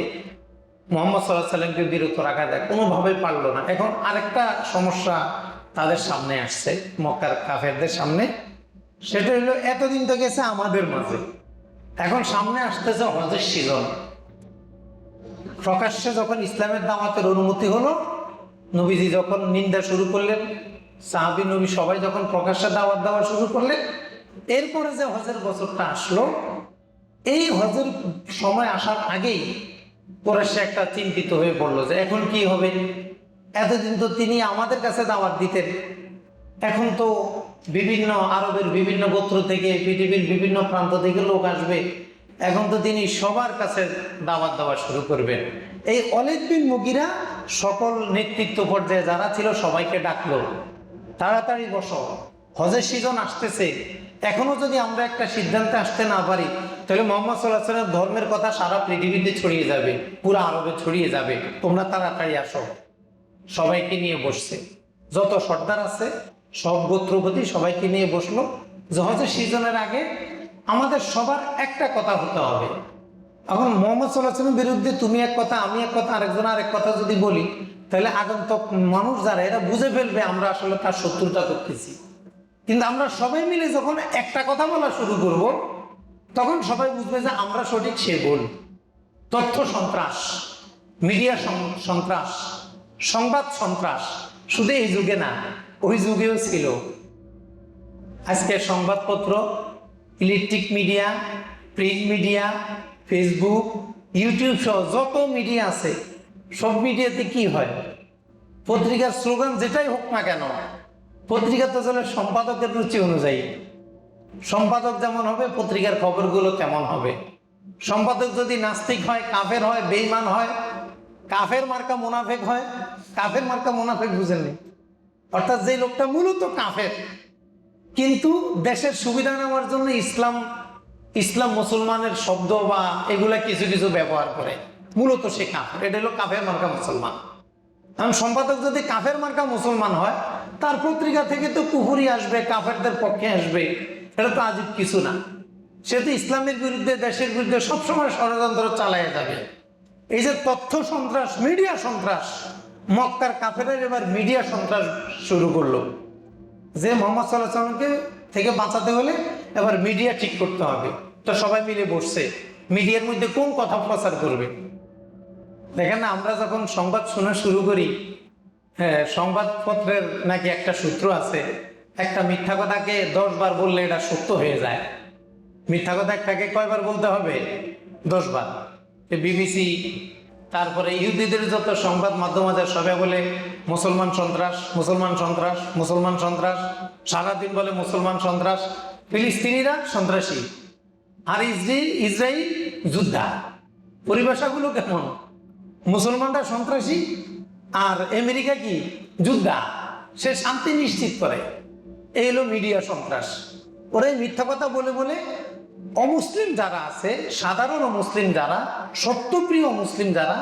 মুহাম্মদ সাল্লাল্লাহু আলাইহি সাল্লামকে বিরত রাখা যায়, কোনোভাবেই পারলো না। এখন আরেকটা সমস্যা তাদের সামনে আসছে, মক্কার কাফেরদের সামনে, সেটা হলো এতদিন তো গেছে আমাদের মাঝে, এখন সামনে আসতেছে হজের সিজন। প্রকাশ্যে যখন ইসলামের দাওয়াতের অনুমতি হলো, নবীজি যখন নিন্দা শুরু করলেন, সাহাবী নবী সবাই যখন প্রকাশ্যে দাওয়াত দেওয়া শুরু করলেন, এরপরে যে হজের বছরটা আসলো, এই হজের সময় আসার আগেই কুরাইশরা একটা চিন্তিত হয়ে পড়লো যে এখন কি হবে। এতদিন তো তিনি আমাদের কাছে দাওয়াত দিতেন, এখন তো বিভিন্ন আরবের বিভিন্ন গোত্র থেকে, পৃথিবীর বিভিন্ন প্রান্ত থেকে লোক আসবে, এখন তো তিনি সবার কাছে দাওয়াত দেওয়া শুরু করবেন। এই খালিদ বিন মুগীরা সকল নেতৃত্ব পর্যায়ে যারা ছিল সবাইকে ডাকলো, তাড়াতাড়ি বসো, হজের সিজন আসতেছে, এখনো যদি আমরা একটা সিদ্ধান্তে আসতে না পারি তাহলে মুহাম্মদ সাল্লাল্লাহু আলাইহি ওয়াসাল্লামের ধর্মের কথা সারা পৃথিবীতে ছড়িয়ে যাবে, পুরো আরবে ছড়িয়ে যাবে, তোমরা তাড়াতাড়ি আসো। সবাইকে নিয়ে বসছে, যত সর্দার আছে সব গোত্রপতি সবাইকে নিয়ে বসলো যে হজের সিজনের আগে আমাদের সবার একটা কথা হতে হবে। এখন মুহাম্মদ সাল্লাল্লাহু আলাইহি ওয়াসাল্লামের বিরুদ্ধে তুমি এক কথা, আমি এক কথা, আরেকজন আরেক কথা যদি বলি, তাহলে আগন্তুক মানুষ যারা এরা বুঝে ফেলবে আমরা আসলে তার শত্রুতা করতেছি। কিন্তু আমরা সবাই মিলে যখন একটা কথা বলা শুরু করব, তখন সবাই বুঝবে যে আমরা সঠিক, সে ভুল। তথ্য সন্ত্রাস, মিডিয়া সন্ত্রাস, সংবাদ সন্ত্রাস শুধু এই যুগে না, ওই যুগেও ছিল। আজকে সংবাদপত্র, electric media, print media, Facebook, YouTube সহ যত মিডিয়া আছে, সব মিডিয়াতে কি হয়, পত্রিকার স্লোগান যেটাই হোক না কেন, পত্রিকা তো চলে সম্পাদকের রুচি অনুযায়ী। সম্পাদক যেমন হবে পত্রিকার খবরগুলো তেমন হবে। সম্পাদক যদি নাস্তিক হয়, কাফের হয়, বেঈমান হয়, কাফের মার্কা মুনাফেক হয়, কাফের মার্কা মুনাফেক বুঝেননি, অর্থাৎ যে লোকটা মূলত কাফের কিন্তু দেশের সুবিধা নেওয়ার জন্য ইসলাম মুসলমানের শব্দ বা এগুলা কিছু কিছু ব্যবহার করে, মূলত সে কাফের, এটা হলো কাফের মার্কা মুসলমান। কারণ সম্পাদক যদি কাফের মার্কা মুসলমান হয়, তার পত্রিকা থেকে তো কুফরি আসবে, কাফেরদের পক্ষে আসবে, এটা তো আজীব কিছু না। সে তো ইসলামের বিরুদ্ধে, দেশের বিরুদ্ধে সবসময় ষড়যন্ত্র চালাইয়া যাবে। এই যে তথ্য সন্ত্রাস, মিডিয়া সন্ত্রাস, মক্কার কাফেরের এবার মিডিয়া সন্ত্রাস শুরু করলো যে মুহাম্মদ সাল্লাল্লাহু আলাইহি ওয়াসাল্লামকে থেকে বাঁচাতে হলে এবার মিডিয়া ঠিক করতে হবে। তো সবাই মিলে বসছে, মিডিয়ার মধ্যে কোন কথা প্রচার করবে। দেখেন না, আমরা যখন সংবাদ শোনা শুরু করি, হ্যাঁ, সংবাদপত্রের নাকি একটা সূত্র আছে, একটা মিথ্যা কথাকে 10 বার বললে এটা সত্য হয়ে যায়। মিথ্যা কথা একটাকে কয়বার বলতে হবে? 10 বার। বিবিসি, তারপরে ইহুদিদের যত সংবাদ মাধ্যম আছে সবাই বলে মুসলমান সন্ত্রাস, মুসলমান সন্ত্রাস, মুসলমান সন্ত্রাস, সারাদিন বলে মুসলমান সন্ত্রাস, ফিলিস্তিনিরা সন্ত্রাসী, আর ইসরায়েল যোদ্ধা। পরিভাষাগুলো কেমন? মুসলমানরা সন্ত্রাসী আর আমেরিকা কি যোদ্ধা, সে শান্তি নিশ্চিত করে। এই হলো মিডিয়া সন্ত্রাস। ওরাই মিথ্যা কথা বলে বলে অমুসলিম যারা আছে, সাধারণ মুসলিম যারা, সত্যপ্রিয় মুসলিম যারা,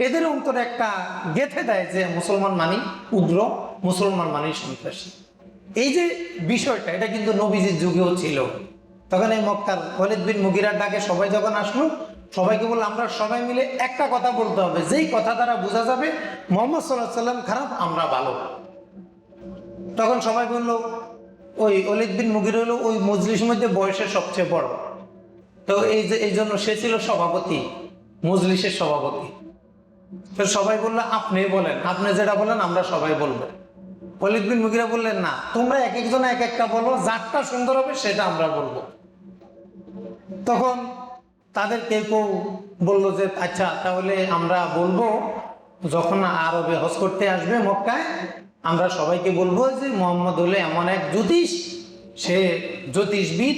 এদের অন্তরে একটা গেঁথে দেয় যে মুসলমান মানি উগ্র, মুসলমান মানি সন্ত্রাসী। এই যে বিষয়টা, এটা কিন্তু নবীজির যুগেও ছিল। তখন এই মক্কার খালিদ বিন মুগীরার ডাকে সবাই যখন আসলো, সবাইকে বললো আমরা সবাই মিলে একটা কথা বলতে হবে, যেই কথা দ্বারা বোঝা যাবে মুহাম্মদ সাল্লাল্লাহু আলাইহি ওয়াসাল্লাম খারাপ, আমরা ভালো। তখন সবাই বললো, ওই খালিদ বিন মুগীরা হলো ওই মজলিসের মধ্যে বয়সে সবচেয়ে বড়, তো এই জন্য সে ছিল সভাপতি, মজলিসের সভাপতি। তো সবাই বললো আপনি বলেন, আপনি যেটা বলেন আমরা সবাই বলবো। খালিদ বিন মুগীরা বললেন না, তোমরা এক একজন এক একটা বলো, যারটা সুন্দর হবে সেটা আমরা বলবো। তখন তাদের কেউ কেউ বললো যে আচ্ছা তাহলে আমরা বলবো, যখন আরবে হজ করতে আসবে মক্কায়, আমরা সবাইকে বলবো যে মুহাম্মদ হলে এমন এক জ্যোতিষ, সে জ্যোতিষবিদ,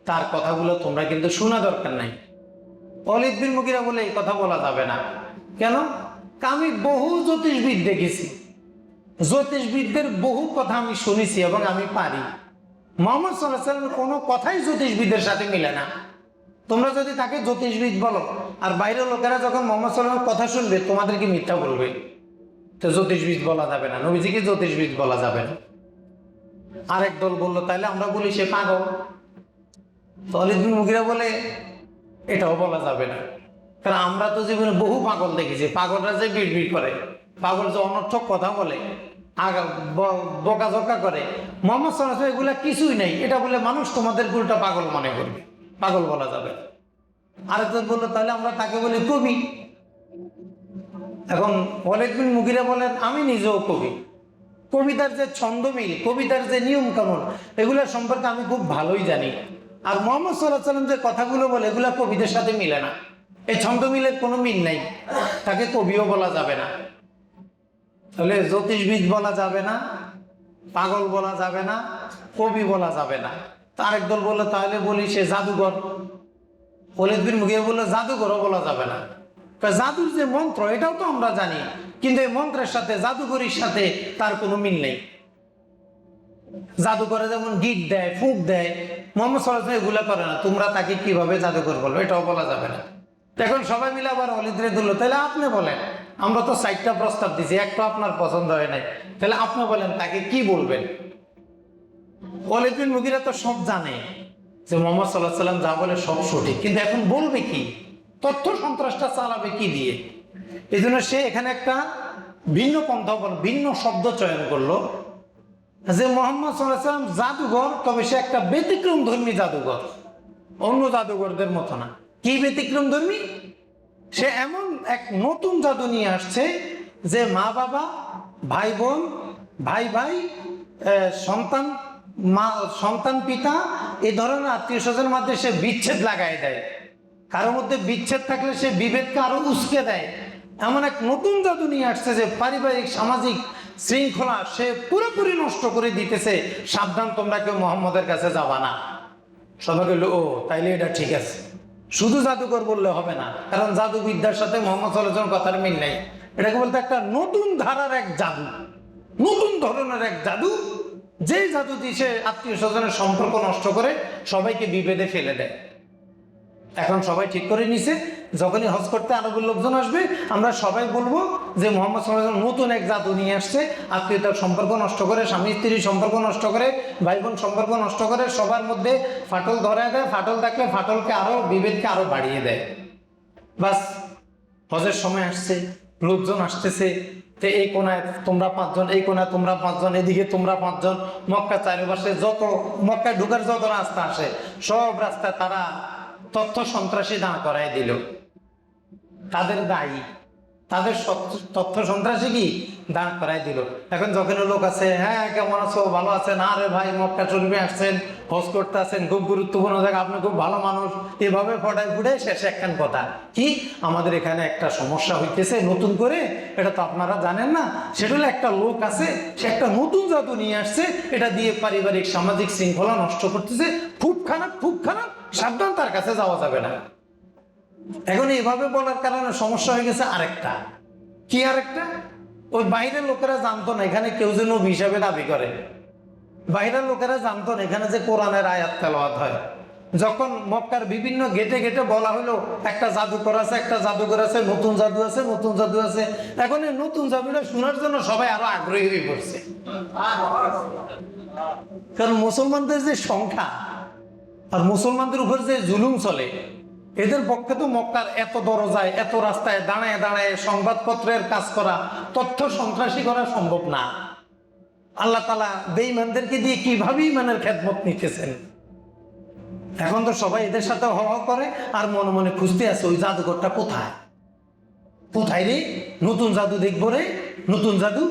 তার কথাগুলো তোমরা কিন্তু শোনা দরকার নাই। খালিদ বিন মুগীরা বলে এই কথা বলা যাবে না। কেন? আমি বহু জ্যোতিষবিদ দেখেছি, জ্যোতিষবিদদের বহু কথা আমি শুনেছি এবং আমি পারি। মুহাম্মদ সাল্লাল্লাহু আলাইহি ওয়াসাল্লামের কোনো কথাই জ্যোতিষবিদের সাথে মিলে না। তোমরা যদি তাকে জ্যোতিষবিদ বলো, আর বাইরের লোকেরা যখন মুহাম্মদ সাল্লাল্লাহু আলাইহি ওয়াসাল্লামের কথা শুনবে তোমাদেরকে মিথ্যা বলবে। তো জ্যোতিষবিদ বলা যাবে না, নবীজিকে জ্যোতিষবিদ বলা যাবে না। আরেক দল বললো তাহলে আমরা বলি সে পাগল। তো খালিদ বিন মুগিরা বলে এটাও বলা যাবে না, কারণ আমরা তো জীবনে বহু পাগল দেখেছি। পাগলরা যে বিড়বিড় করে, পাগল যে অনর্থক কথা বলে, বকাঝকা করে, মোহাম্মদ সাল্লাল্লাহু আলাইহি ওয়াসাল্লাম এগুলা কিছুই নেই, এটা বলে মানুষ তোমাদের উল্টা পাগল মনে করবে, পাগল বলা যাবে। আরেকজন বললো তাহলে আমরা তাকে বলি কবি। এখন খালিদ বিন মুগিরা বলেন আমি নিজেও কবি, কবিতার যে ছন্দমিল, কবিতার যে নিয়ম কানুন, এগুলো সম্পর্কে আমি খুব ভালোই জানি। আর মুহাম্মদ সাল্লাল্লাহু আলাইহি ওয়াসাল্লাম যে কথাগুলো বলে এগুলা কবিদের সাথে মিলে না, এই ছন্দমিলের কোনো মিল নাই, তাকে কবিও বলা যাবে না। তাহলে জ্যোতিষবিদ বলা যাবে না, পাগল বলা যাবে না, কবি বলা যাবে না। তার একদল বললো তাহলে বলি সে জাদুঘর। খালিদ বিন মুগিরা বললো জাদুঘরও বলা যাবে না, জাদুর যে মন্ত্র এটাও তো আমরা জানি, কিন্তু এই মন্ত্রের সাথে জাদুঘরের সাথে তার কোনো মিল নেই। জাদুঘরে যেমন গিট দেয়, ফুঁক দেয়, মুহাম্মদ সাল্লাল্লাহু আলাইহি ওয়াসাল্লাম এগুলা করে না, তোমরা তাকে কিভাবে জাদুঘর বলবো, এটাও বলা যাবে না। এখন সবাই মিলে আবার খালিদরে দিল, তাহলে আপনি বলেন, আমরা তো 4টা প্রস্তাব দিছি, একটা আপনার পছন্দ হয় নাই, তাহলে আপনি বলেন তাকে কি বলবেন। খালিদ বিন মুগিরা তো সব জানে যে মুহাম্মদ সাল্লাল্লাহু আলাইহি ওয়াসাল্লাম যা বলে সব সঠিক, কিন্তু এখন বলবে কি, তথ্য সন্ত্রাসটা চালাবে কি দিয়ে। এই জন্য সে এখানে একটা ভিন্ন পন্থা, ভিন্ন শব্দ চয়ন করলো যে মুহাম্মদ সাল্লাল্লাহু আলাইহি ওয়াসাল্লাম জাদুঘর, তবে সে একটা ব্যতিক্রম ধর্মী জাদুঘর, অন্য জাদুঘরদের মতো না। কি ব্যতিক্রম ধর্মী? সে এমন এক নতুন জাদু নিয়ে আসছে যে মা বাবা, ভাই বোন, ভাই ভাই, সন্তান মা, সন্তান পিতা, এই ধরনের আত্মীয় স্বজনের মধ্যে সে বিচ্ছেদ লাগাই দেয়। কারোর মধ্যে বিচ্ছেদ থাকলে সে বিভেদকে আরো উস্কে দেয়। এমন এক নতুন জাদু নিয়ে আসছে যে পারিবারিক সামাজিক শৃঙ্খলা সে পুরোপুরি নষ্ট করে দিতেছে। সাবধান, তোমরা কেউ মোহাম্মদের কাছে যাবা না। সবাই বলল ও তাইলে এটা ঠিক আছে, শুধু জাদুকর বললে হবে না, কারণ জাদুবিদ্যার সাথে মুহাম্মদ সাল্লাল্লাহু আলাইহি ওয়াসাল্লাম কথার মিল নেই। এটাকে বলতে একটা নতুন ধারার এক জাদু, নতুন ধরনের এক জাদু, যেই জাদু দিয়ে সে আত্মীয় স্বজনের সম্পর্ক নষ্ট করে সবাইকে বিভেদে ফেলে দেয়। এখন সবাই ঠিক করে নিছে, যখনই হজ করতে আরবের লোকজন আসবে আমরা সবাই বলবো যে মুহাম্মদ সাল্লাল্লাহু আলাইহি ওয়াসাল্লাম নতুন এক জাদু নিয়ে আসছে, আত্মীয়তার সম্পর্ক নষ্ট করে, স্বামী স্ত্রীর সম্পর্ক নষ্ট করে, ভাই বোন সম্পর্ক নষ্ট করে, সবার মধ্যে ফাটল ধরায় দেয়, ফাটল থাকলে ফাটলকে আরো, বিভেদকে আরো বাড়িয়ে দেয়। বাস, হজের সময় আসছে, লোকজন আসতেছে, তো এই কোনায় তোমরা 5 জন, এই কোনায় তোমরা 5 জন, এদিকে তোমরা 5 জন, মক্কা চারিপাশে যত, মক্কায় ঢুকার যত রাস্তা আসে সব রাস্তায় তারা তথ্য সন্ত্রাসী দাঁড় করাই দিল। তাদের দায়ী, তাদের তথ্য সন্ত্রাসী কি দাঁড় করাই দিল। এখন যখন লোক আছে, হ্যাঁ কেমন আছো, ভালো আছেন, আরে ভাই মক্কা শরীফে আসছেন, হজ করতে আসেন, খুব গুরুত্বপূর্ণ জায়গা, আপনি খুব ভালো মানুষ, এভাবে ফটাই ফুটে শেষে একখান কথা কি, আমাদের এখানে একটা সমস্যা হইতেছে নতুন করে, এটা তো আপনারা জানেন না, সেটা হলো একটা লোক আছে, সে একটা নতুন জাদু নিয়ে আসছে, এটা দিয়ে পারিবারিক সামাজিক শৃঙ্খলা নষ্ট করতেছে, খুব খারাপ, খুব খারাপ, সাবধান, তার কাছে যাওয়া যাবে না। এখন এইভাবে বলার কারণে সমস্যা হয়ে গেছে আরেকটা। কি আরেকটা? ওই বাইরের লোকেরা জানতো না এখানে কেউ যে নবী হিসাবে দাবি করে, বাইরের লোকেরা জানতো না এখানে যে কোরআনের আয়াত তেলাওয়াত হয়। যখন মক্কার বিভিন্ন গেটে গেটে বলা হলো একটা জাদুকর আছে, একটা জাদুকর আছে, নতুন জাদু আছে, নতুন জাদু আছে, এখন এই নতুন জাদুটা শোনার জন্য সবাই আরো আগ্রহী হয়ে পড়ছে। কারণ মুসলমানদের যে সংখ্যা আর মুসলমানদের উপর যে জুলুম চলে, এদের পক্ষে তো মক্কার এত দরজায়, এত রাস্তায় দাঁড়ায় দাঁড়ায় সংবাদপত্রের কাজ করা, তথ্য সন্ত্রাসী করা সম্ভব না। আল্লাহ তাআলা বেঈমানদেরকে দিয়ে কিভাবে ঈমানের খেদমত নিতেছেন। এখন তো সবাই এদের সাথে হওয়া করে আর মনে মনে খুঁজতে আছে ওই জাদুঘরটা কোথায়, কোথায় রে, নতুন জাদু দেখবো রে, নতুন জাদু।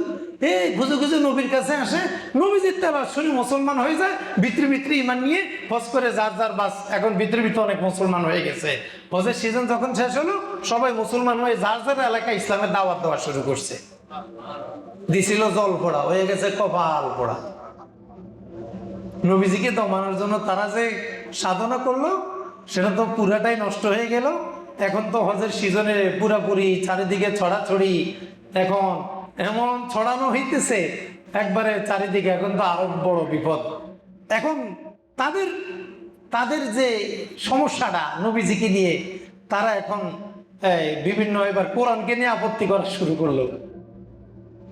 এই খুঁজে খুঁজে নবীর কাছে আসে, নবীজির তেলাওয়াত শুনে মুসলমান হয়ে যায়, ভিতরে ভিতরে ঈমান নিয়ে হজ করে যার যার বাস। এখন ভিতরে ভিতরে অনেক মুসলমান হয়ে গেছে। হজের সিজন যখন শেষ হলো সবাই মুসলমান হয়ে যার যার এলাকায় ইসলামের দাওয়াত দেওয়া শুরু করছে। দিছিল জল পড়া, হয়ে গেছে কপাল পড়া। নবীজিকে দমানোর জন্য তারা যে সাধনা করলো সেটা তো পুরাটাই নষ্ট হয়ে গেল। এখন তো হজের সিজনে পুরাপুরি চারিদিকে ছড়াছড়ি, এখন এমন ছড়ানো হইতেছে একবারে চারিদিকে, এখন তো আরো বড় বিপদ। এখন তাদের যে সমস্যাটা নবীজিকে নিয়ে, তারা এখন বিভিন্ন এবার কোরআনকে নিয়ে আপত্তি করা শুরু করলো।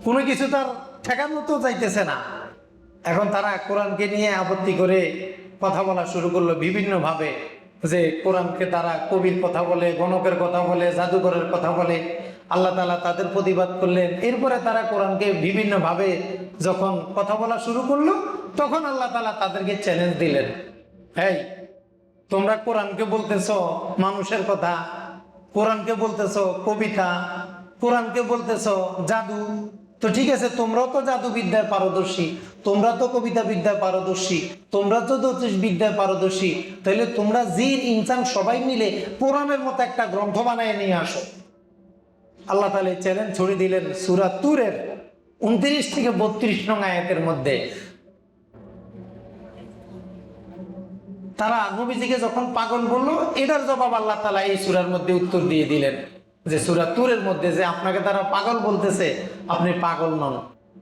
কোনো কিছু তার ঠেকার মতো যাইতেছে না। এখন তারা কোরআনকে নিয়ে আপত্তি করে কথা বলা শুরু করলো বিভিন্নভাবে, যে কোরআনকে তারা কবির কথা বলে, গণকের কথা বলে, জাদুঘরের কথা বলে। আল্লাহ তাআলা তাদের প্রতিবাদ করলেন। এরপরে তারা কোরআনকে বিভিন্নভাবে যখন কথা বলা শুরু করলো, তখন আল্লাহ তাআলা তাদেরকে চ্যালেঞ্জ দিলেন, এই তোমরা কোরআনকে বলতেছো মানুষের কথা, কোরআনকে বলতেছো কবিতা, কোরআনকে বলতেছো জাদু। তো ঠিক আছে, তোমরাও তো জাদু বিদ্যায় পারদর্শী, তোমরা তো কবিতা বিদ্যায় পারদর্শী, তোমরা তো জ্যোতিষ বিদ্যায় পারদর্শী, তাহলে তোমরা জিন ইনসান সবাই মিলে কোরআনের মতো একটা গ্রন্থ বানায় নিয়ে আসো। আল্লাহ তাআলা চ্যালেঞ্জ ছড়িয়ে দিলেন সূরা তুরের 29 থেকে 32 নং আয়াতের মধ্যে। তারা নবীজিকে যখন পাগল বললো, এটার জবাব আল্লাহ তাআলা এই সূরার মধ্যে উত্তর দিয়ে দিলেন, যে সূরা তুরের মধ্যে, যে আপনাকে তারা পাগল বলতেছে, আপনি পাগল নন,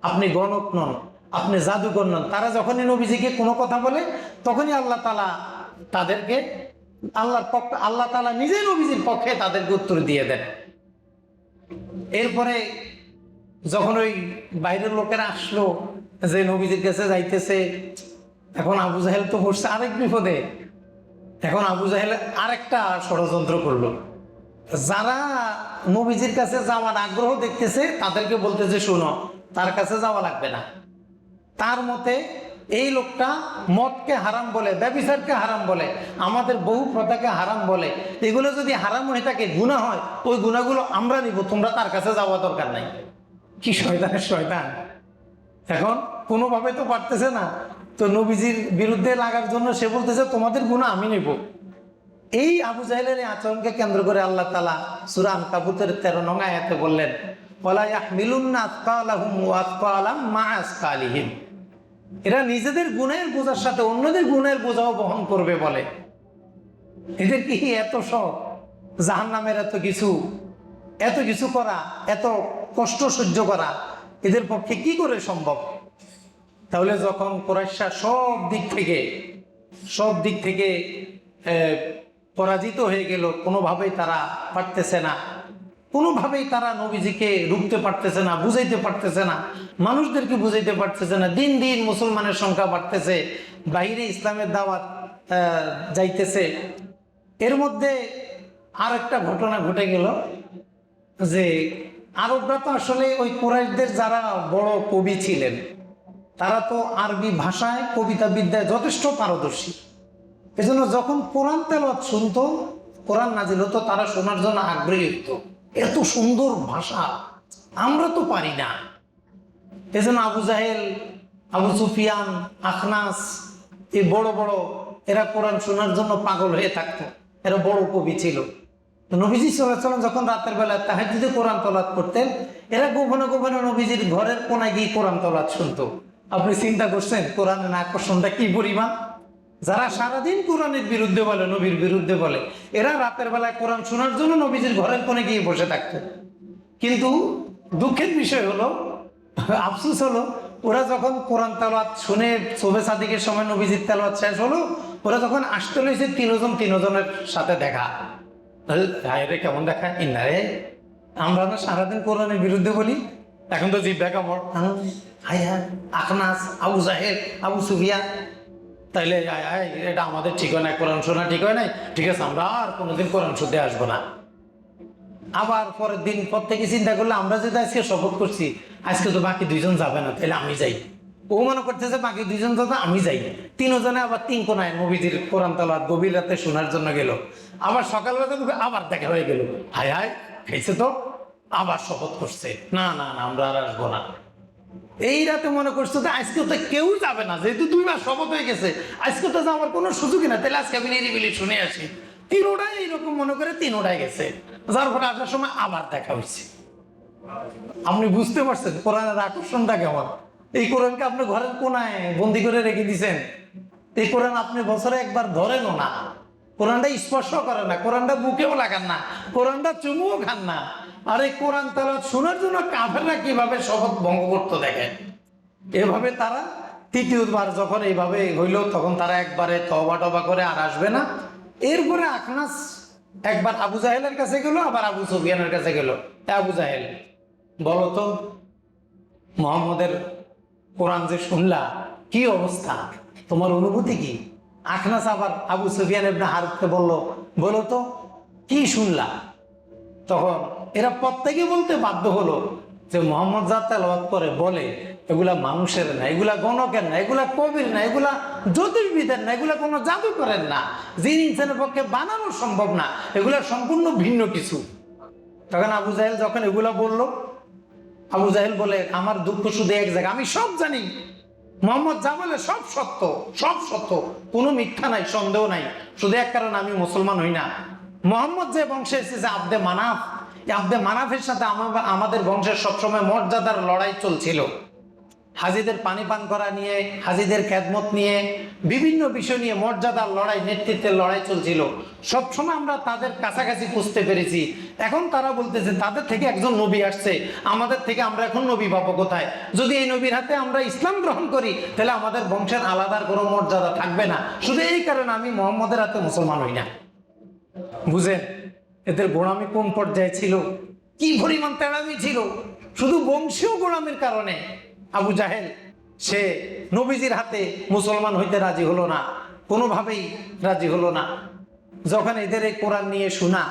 আপনি গণক নন, আপনি জাদুকর নন। তারা যখনই নবীজিকে কোনো কথা বলে, তখনই আল্লাহ তাআলা তাদেরকে আল্লাহ তাআলা নিজেই নবীজির পক্ষে তাদেরকে উত্তর দিয়ে দেন। এরপরে যখন ওই বাইরের লোকেরা আসলো, যে নবীজির কাছে যাইতেছে, এখন আবু জাহেল তো পড়ছে আরেক বিপদে। এখন আবু জাহেল আরেকটা ষড়যন্ত্র করলো। যারা নবীজির কাছে যাওয়ার আগ্রহ দেখতেছে, তাদেরকে বলতেছে, শোনো, তার কাছে যাওয়া লাগবে না। তার মতে এই লোকটা মদকে হারাম বলে, ব্যভিচারকে হারাম বলে, আমাদের বহু প্রথাকে হারাম বলে। এগুলো যদি হারাম হয়ে থাকে, গুনাহ হয়, ওই গুনাহগুলো আমরা নিব, তোমরা তার কাছে যাওয়া দরকার নাই। কি শয়তানের শয়তান! এখন কোনোভাবে তো পারতেছে না, তো নবীজির বিরুদ্ধে লাগার জন্য সে বলতেছে, তোমাদের গুনাহ আমি নেব। এই আবু জাহেলের আচরণকে কেন্দ্র করে আল্লাহ তাআলা সূরা আনকাবুতের 13 নং আয়াতে বললেন, ওয়ালা ইয়াহমিলুন্না আসকালাহুম ওয়া আসকালাম মা আসকালিহিম। এরা নিজেদের গুনাহের বোঝার সাথে অন্যদের গুনাহের বোঝাও বহন করবে বলে। এদের কি এত শখ, জাহান্নামের এত কিছু করা, এত কষ্ট সহ্য করা এদের পক্ষে কি করে সম্ভব? তাহলে যখন কুরাইশরা সব দিক থেকে পরাজিত হয়ে গেল, কোনোভাবেই তারা পারতেছে না, কোনোভাবেই তারা নবীজিকে রুখতে পারতেছে না, বুঝাইতে পারতেছে না, মানুষদেরকে বুঝাইতে পারতেছে না। দিন দিন মুসলমানের সংখ্যা বাড়তেছে, বাইরে ইসলামের দাওয়াত যাইতেছে। এর মধ্যে আর একটা ঘটনা ঘটে গেল, যে আরবরা তো আসলে ওই কুরাইশদের যারা বড় কবি ছিলেন, তারা তো আরবি ভাষায়, কবিতা বিদ্যায় যথেষ্ট পারদর্শী। এজন্য যখন কোরআন তেলাওয়াত শুনতো, কোরআন নাজিল হতো, তারা শোনার জন্য আগ্রহী হতো। এত সুন্দর ভাষা, আমরা তো পারি না। এজন্য আবু জাহেল, আবু সুফিয়ান, আখনাস, এই বড় বড় এরা কোরআন শোনার জন্য পাগল হয়ে থাকতো। এরা বড় কবি ছিল। নবীজি সাল্লাল্লাহু আলাইহি ওয়াসাল্লাম যখন রাতের বেলা তাহাজ্জুদে কোরআন তেলাওয়াত করতেন, এরা গোপনে গোপনে নবীজির ঘরের কোনায় গিয়ে কোরআন তেলাওয়াত শুনতো। আপনি চিন্তা করছেন কোরআনের আকর্ষণটা কি পরিমাণ? যারা সারাদিন কোরআনের বিরুদ্ধে বলে, নবীর বিরুদ্ধে বলে, এরা রাতের বেলায় কোরআন শোনার জন্য নবীজির ঘরের কোণে গিয়ে বসে থাকতো। কিন্তু দুঃখের বিষয় হলো, আফসোস হলো, ওরা যখন কোরআন তেলাওয়াত শুনে শোবে সাদিকের সময় নবীজির তেলাওয়াত শেষ হলো, ওরা যখন আসতে লইছে, তিনজনের সাথে দেখা। রে কেমন দেখা, ইন্নারে আমরা না সারাদিন কোরআনের বিরুদ্ধে বলি, এখন তো জিভ দেখা মর, আখনাস, আবু জাহেল, আবু সুফিয়ান, তাইলে এটা আমাদের ঠিক হয় না, কোরআন শোনা ঠিক হয় নাই, ঠিক আছে আমরা আর কোনোদিন কোরআন শুনতে আসবো না। আবার পরের দিন পর থেকে চিন্তা করলে, আমরা যদি আজকে শপথ করছি, আজকে তো বাকি দুইজন যাবে না, তাহলে আমি যাই। ও মনে করতেছে বাকি দুইজন যাবে, আমি যাই। তিনজনে আবার তিন কোনায় নবীজির কোরআন তেলাওয়াত গভীর রাতে শোনার জন্য গেল। আবার সকালবেলা আবার দেখা হয়ে গেল, হায় খাইছে তো, আবার শপথ করছে, না না না আমরা আর আসবো না। এই রাতে মনে করছো যে আজকে তো কেউ যাবে না, যেহেতু 2 মাস শপথ হয়ে গেছে, আজকে তো যাওয়ার কোনো সুযোগই না, তাহলে আজকে আমি নিরিবিলি শুনে আসি। তিনোটাই এইরকম মনে করে তিনোটাই গেছে, যার ফলে আসার সময় আবার দেখা হয়েছে। আপনি বুঝতে পারছেন কোরআনের আকর্ষণটা কেমন? এই কোরআনকে আপনি ঘরের কোনায় বন্দি করে রেখে দিয়েছেন। এই কোরআন আপনি বছরে একবার ধরেনও না, কোরআনটা স্পর্শ করেন না, কোরআনটা বুকেও লাগান না, কোরআনটা চুমুও খান না। আর এই কোরআন তেলাওয়াত শোনার জন্য কাফেররা কিভাবে শপথ ভঙ্গ করতে দেখেন। এভাবে তারা তৃতীয়বার যখন এইভাবে হইল, তখন তারা একবারে তওবা টবা করে আর আসবে না। এরপরে আখনাস একবার আবু জাহেলের কাছে গেল, আবার আবু সুফিয়ানের কাছে গেল। আবু জাহেল, বলো তো মোহাম্মদের কোরআন যে শুনলা, কি অবস্থা, তোমার অনুভূতি কি? আখনাস আবার আবু সুফিয়ান ইবনে হারবকে বলো তো কি শুনলা? তখন এরা প্রত্যেকে বলতে বাধ্য হলো যে মোহাম্মদ যা তেলাওয়াত করে বলে এগুলা মানুষের না, এগুলা গণকের না, এগুলা কবির না, এগুলা জ্যোতির্বিদের না, এগুলা কোনো জাদুকরের না, যিনি ইনসানের পক্ষে বানানো সম্ভব না, এগুলা সম্পূর্ণ ভিন্ন কিছু। তখন আবু জাহেল যখন এগুলা বললো, আবু জাহেল বলে আমার দুঃখ শুধু এক জায়গায়, আমি সব জানি, মোহাম্মদ যা বলে সব সত্য, সব সত্য, কোনো মিথ্যা নাই, সন্দেহ নাই, শুধু এক কারণ আমি মুসলমান হই না। মোহাম্মদ যে বংশে এসেছে আব্দে মানাফ, এই আব্দে মানাফের সাথে আমাদের বংশের সবসময় মর্যাদার লড়াই চলছিল। হাজীদের পানি পান করা নিয়ে, হাজীদের খেদমত নিয়ে, বিভিন্ন বিষয় নিয়ে মর্যাদার লড়াই, নেতৃত্বের লড়াই চলছিল। সবসময় আমরা তাদের কাছাকাছি পুষতে পেরেছি। এখন তারা বলতেছে তাদের থেকে একজন নবী আসছে, আমাদের থেকে আমরা এখন নবী পাবো কোথায়? যদি এই নবীর হাতে আমরা ইসলাম গ্রহণ করি তাহলে আমাদের বংশের আলাদার কোনো মর্যাদা থাকবে না। শুধু এই কারণে আমি মোহাম্মদের হাতে মুসলমান হই না। বুঝেন এদের গোড়ামি কোন পর্যায়ে ছিল, কি পরিমাণ তেড়ামি ছিল, শুধু বংশীয় গোড়ামির কারণে আবু জাহেল সে নবীজির হাতে মুসলমান হইতে রাজি হলো না, কোনোভাবেই রাজি হলো না। যখন এদের এই কোরআন নিয়ে শোনা,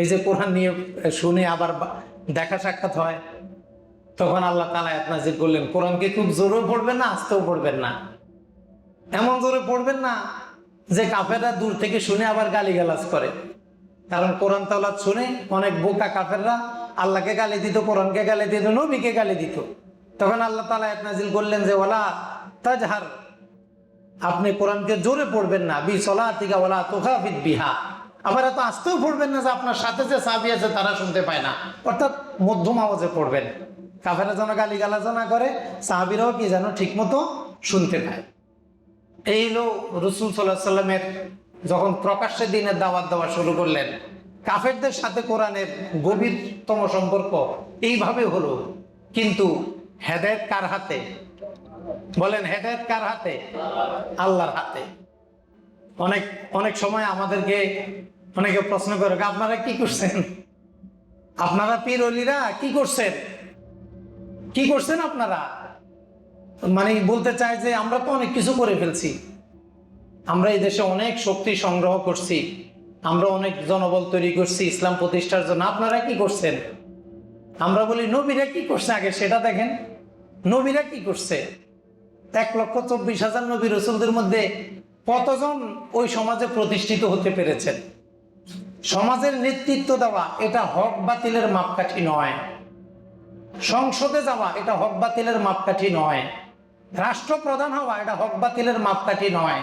এই যে কোরআন নিয়ে শুনে আবার দেখা সাক্ষাৎ হয়, তখন আল্লাহ তাআলা আয়াত নাযিল করলেন, কোরআনকে খুব জোরেও পড়বেন না, আস্তেও পড়বেন না, এমন জোরে পড়বেন না যে কাফেররা দূর থেকে শুনে আবার গালিগালাজ করে। কারণ কোরআন তেলাওয়াত শুনে অনেক বোকা কাফেররা আল্লাহকে গালি দিত, কোরআনকে গালি দিত, নবীকে গালি দিত। তখন আল্লাহ তাআলা আয়াত নাযিল করলেন যে ওয়ালা তাজহার, আপনি কোরআনকে জোরে পড়বেন না, বি সলাতিকা ওয়ালা তুখাফিত বিহা, আবার এত আস্তেও পড়বেন না যে আপনার সাথে যে সাহাবী আছে তারা শুনতে পায় না, অর্থাৎ মধ্যম আওয়াজে পড়বেন, কাফেররা যেন গালিগালাজ না করে, সাহাবীরাও কি যেন ঠিক মতো শুনতে পায়। এই হলো রাসূল সাল্লাল্লাহু আলাইহি সাল্লামের যখন প্রকাশ্যে দ্বীনের দাওয়াত দেওয়া শুরু করলেন, কাফেরদের সাথে কোরআনের গভীরতম সম্পর্ক এইভাবে হলো। কিন্তু হেদায়েত কার হাতে? বলেন হেদায়েত কার হাতে? আল্লাহর হাতে। অনেক সময় আমাদেরকে অনেকে প্রশ্ন করে, আপনারা কি করছেন? আপনারা পীর ওলিরা কি করছেন? কি করছেন আপনারা? মানে বলতে চায় যে আমরা তো অনেক কিছু করে ফেলছি, আমরা এই দেশে অনেক শক্তি সংগ্রহ করছি, আমরা অনেক জনবল তৈরি করছি ইসলাম প্রতিষ্ঠার জন্য, আপনারা কি করছেন? আমরা বলি নবীরা কি করছে আগে সেটা দেখেন। নবীরা কি করছে? 1,24,000 নবী রাসূলদের মধ্যে কতজন ওই সমাজে প্রতিষ্ঠিত হতে পেরেছেন? সমাজের নেতৃত্ব দেওয়া এটা হক বাতিলের মাপকাঠি নয়, সংসদে যাওয়া এটা হক বাতিলের মাপকাঠি নয়, রাষ্ট্রপ্রধান হওয়া এটা হক বাতিলের মাপকাঠি নয়,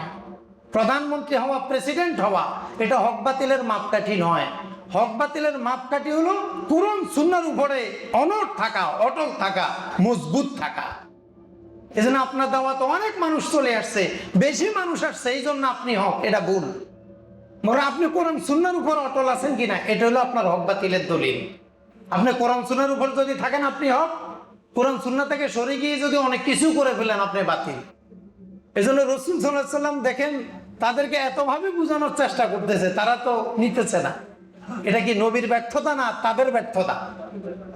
প্রধানমন্ত্রী হওয়া, প্রেসিডেন্ট হওয়া এটা হক বাতিলের মাপকাঠি নয়। হক বাতিলের মাপকাঠি হলো কোরআন সুন্নাহর উপরে অনড় থাকা, অটল থাকা, মজবুত থাকা। এই জন্য আপনার দাওয়াত অনেক মানুষ চলে আসছে, বেশি মানুষ আসছে, এই জন্য আপনি হক, এটা ভুল। বরং আপনি কোরআন সুন্নাহর উপর অটল আছেন কিনা এটা হলো আপনার হক বাতিলের দলিল। আপনি কোরআন সুন্নাহর উপর যদি থাকেন আপনি হক, কোরআন সুন্নাহ থেকে সরে গিয়ে যদি অনেক কিছু করে ফেলেন আপনি বাতিল। এই জন্য রাসূল সাল্লাল্লাহু আলাইহি ওয়াসাল্লাম দেখেন তাদেরকে এতভাবে বোঝানোর চেষ্টা করতেছে, তারা তো নিতেছে না। এটা কি নবীর ব্যর্থতা না তাদের ব্যর্থতা?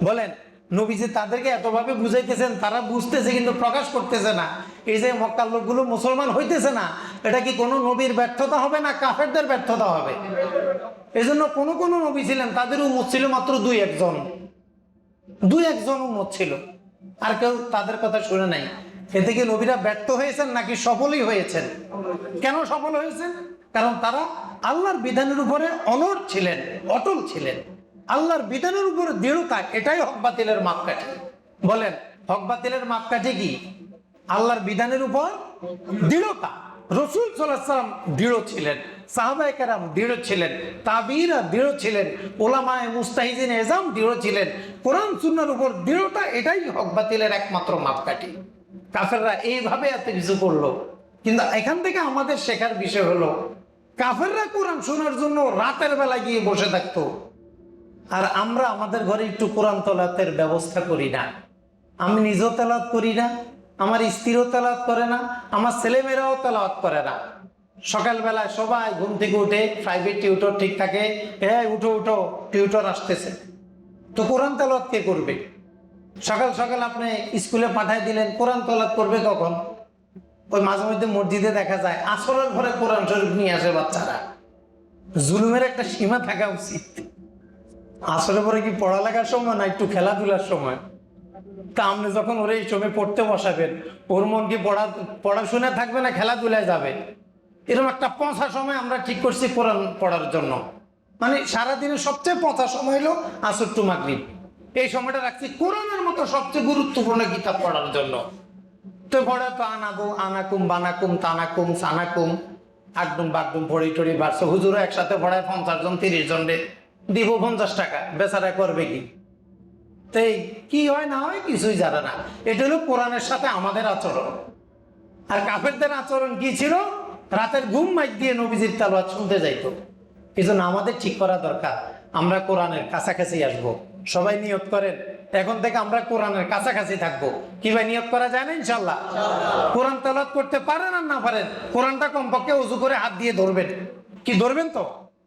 বলেন, নবী যে তাদেরকে এতভাবে বুঝাইতেছেন তারা বুঝতেছে কিন্তু প্রকাশ করতেছে না। এই যে মক্কার লোকগুলো মুসলমান হইতেছে না, এটা কি কোনো নবীর ব্যর্থতা হবে না কাফেরদের ব্যর্থতা হবে? এই জন্য কোন নবী ছিলেন তাদের উম্মত ছিল মাত্র 2-1 উম্মত ছিল, আর কেউ তাদের কথা শুনে নাই। এতে কি নবীরা ব্যর্থ হয়েছেন নাকি সফলই হয়েছেন? কেন সফল হয়েছেন? কারণ তারা আল্লাহর বিধানের উপরে অনড় ছিলেন, অটল ছিলেন। আল্লাহর বিধানের উপরে দৃঢ়তা, এটাই হক বাতিলের মাপকাঠি। বলেন হক বাতিলের মাপকাঠি কি? আল্লাহর বিধানের উপর দৃঢ়তা। রাসূল সাল্লাল্লাহু আলাইহি ওয়াসাল্লাম দৃঢ় ছিলেন, সাহাবায়ে কেরাম দৃঢ় ছিলেন, তাবিঈরা দৃঢ় ছিলেন, উলামায়ে মুজতাহিদিন এজাম দৃঢ় ছিলেন। কোরআন সুন্নাহর উপর দৃঢ়তা এটাই হক বাতিলের একমাত্র মাপকাঠি। কাফেররা এইভাবে এত কিছু করলো, কিন্তু এখান থেকে আমাদের শেখার বিষয় হলো কাফেররা কোরআন শোনার জন্য রাতের বেলা গিয়ে বসে থাকতো, আর আমরা আমাদের ঘরে একটু কোরআন তেলাওয়াতের ব্যবস্থা করি না। আমি নিজেও তেলাওয়াত করি না, আমার স্ত্রীও তেলাওয়াত করে না, আমার ছেলেমেয়েরাও তেলাওয়াত করে না। সকালবেলায় সবাই ঘুম থেকে উঠে, প্রাইভেট টিউটর ঠিক থাকে, উঠো টিউটর আসতেছে, তো কোরআন তেলাওয়াত কে করবে? সকাল সকাল আপনি স্কুলে পাঠাই দিলেন, কোরআন তেলাওয়াত করবে কখন? ওই মাঝে মধ্যে মসজিদে দেখা যায় আসরের পরে কোরআন শরীফ নিয়ে আসে বাচ্চারা। জুলুমের একটা সীমা থাকা উচিত। আসরের পরে কি পড়ালেখার সময় না একটু খেলাধুলার সময়? তা আপনি যখন ওর এই সময় পড়তে বসাবেন, ওর মন কি পড়াশোনা থাকবে না খেলাধুলায় যাবে? এরকম একটা পচা সময় আমরা ঠিক করছি কোরআন পড়ার জন্য। মানে সারাদিনের সবচেয়ে পচা সময় হলো আসর টু মাগরিব। এই সময়টা রাখছি কোরআনের মতো সবচেয়ে গুরুত্বপূর্ণ কিতাব পড়ার জন্য। তো পড়ে তো আনাবো, আনাকুম বানাকুম তানাকুম সানাকুম আগডুম বাগডুম পড়ি টড়ি বাড়ছে। হুজুরও একসাথে পড়ায় 50 জন 30 জন রে দিব 50 টাকা, বেচারা করবে কি? তাই কি হয় না হয় কিছুই জানে না। এটা হলো কোরআনের সাথে আমাদের আচরণ। আর কাফেরদের আচরণ কি ছিল? রাতের ঘুম মাইক দিয়ে নবীজির তেলাওয়াত শুনতে যাইতো। এই জন্য আমাদের ঠিক করা দরকার, আমরা কোরআনের কাছাকাছি আসবো। সবাই নিয়ত করেন এখন থেকে আমরা কোরআনের কাছাকাছি থাকবো। কি ভাই, নিয়ত করা যায় না ইনশাল্লাহ? কোরআন তেলাওয়াত করতে পারেন আর না পারেন, কোরআনটা কমপক্ষে ওযু করে হাত দিয়ে ধরবেন। কি ধরবেন তো?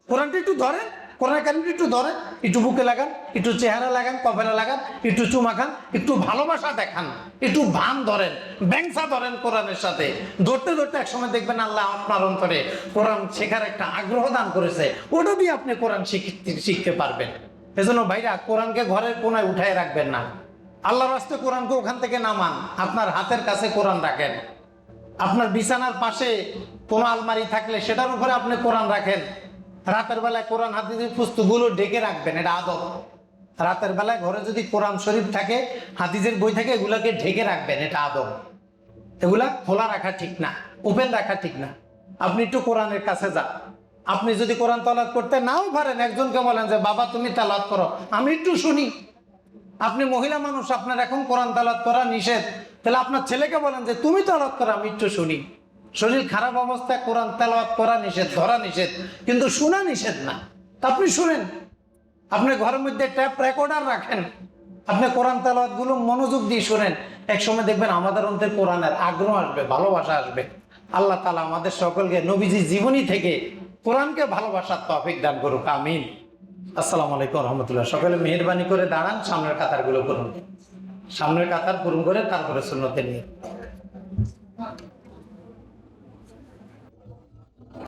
কোরআনটা একটু ধরেন, কোরআন কারিমটা একটু ধরেন, একটু বুকে লাগান, একটু চেহারা লাগান, কপালে লাগান, একটু চুমা খান, একটু ভালোবাসা দেখান, একটু ভান ধরেন, ব্যাংসা ধরেন কোরআনের সাথে। ধরতে ধরতে একসময় দেখবেন আল্লাহ আপনার অন্তরে কোরআন শেখার একটা আগ্রহ দান করেছে, ওটা দিয়ে আপনি কোরআন শিখতে পারবেন। এজন্য ভাইরা, কোরআনকে ঘরের কোনায় উঠায় রাখবেন না। আল্লাহর রাস্তে কোরআনকে ওখান থেকে নামান, আপনার হাতের কাছে কোরআন রাখেন। আপনার বিছানার পাশে কোনো আলমারি থাকলে সেটার উপরে আপনি কোরআন রাখেন। রাতের বেলায় কোরআন হাদিসের পুস্তকগুলো ঢেকে রাখবেন, এটা আদব। রাতের বেলায় ঘরে যদি কোরআন শরীফ থাকে, হাদিসের বই থাকে, এগুলাকে ঢেকে রাখবেন, এটা আদব। এগুলা খোলা রাখা ঠিক না, ওপেন রাখা ঠিক না। আপনি একটু কোরআনের কাছে যান। আপনি যদি কোরআন তেলাওয়াত করতে নাও পারেন, একজনকে বলেন যে বাবা তুমি তেলাওয়াত করো, আমি একটু শুনি। আপনি মহিলা মানুষ, আপনার এখন কোরআন তেলাওয়াত করা নিষেধ, তাহলে আপনার ছেলেকে বলেন যে তুমি তেলাওয়াত করো, আমি একটু শুনি। শরীর খারাপ অবস্থায় কোরআন তেলাওয়াত করা নিষেধ, ধরা নিষেধ, কিন্তু শোনা নিষেধ না। তা আপনি শুনেন। আপনি ঘরের মধ্যে ট্যাপ রেকর্ডার রাখেন, আপনি কোরআন তেলাওয়াত গুলো মনোযোগ দিয়ে শুনেন। এক সময় দেখবেন আমাদের অন্তরে কোরআনের আগ্রহ আসবে, ভালোবাসা আসবে। আল্লাহ তাআলা আমাদের সকলকে নবীজির জীবনী থেকে কোরআনকে ভালোবাসার তৌফিক দান করুক, আমিন। আসসালামু আলাইকুম ওয়া রাহমাতুল্লাহ। সকলে মেহেরবানি করে দাঁড়ান, সামনের কাতারগুলো করুন। সামনের কাতার পূরণ করে তারপরে সুন্নতে নিয়ে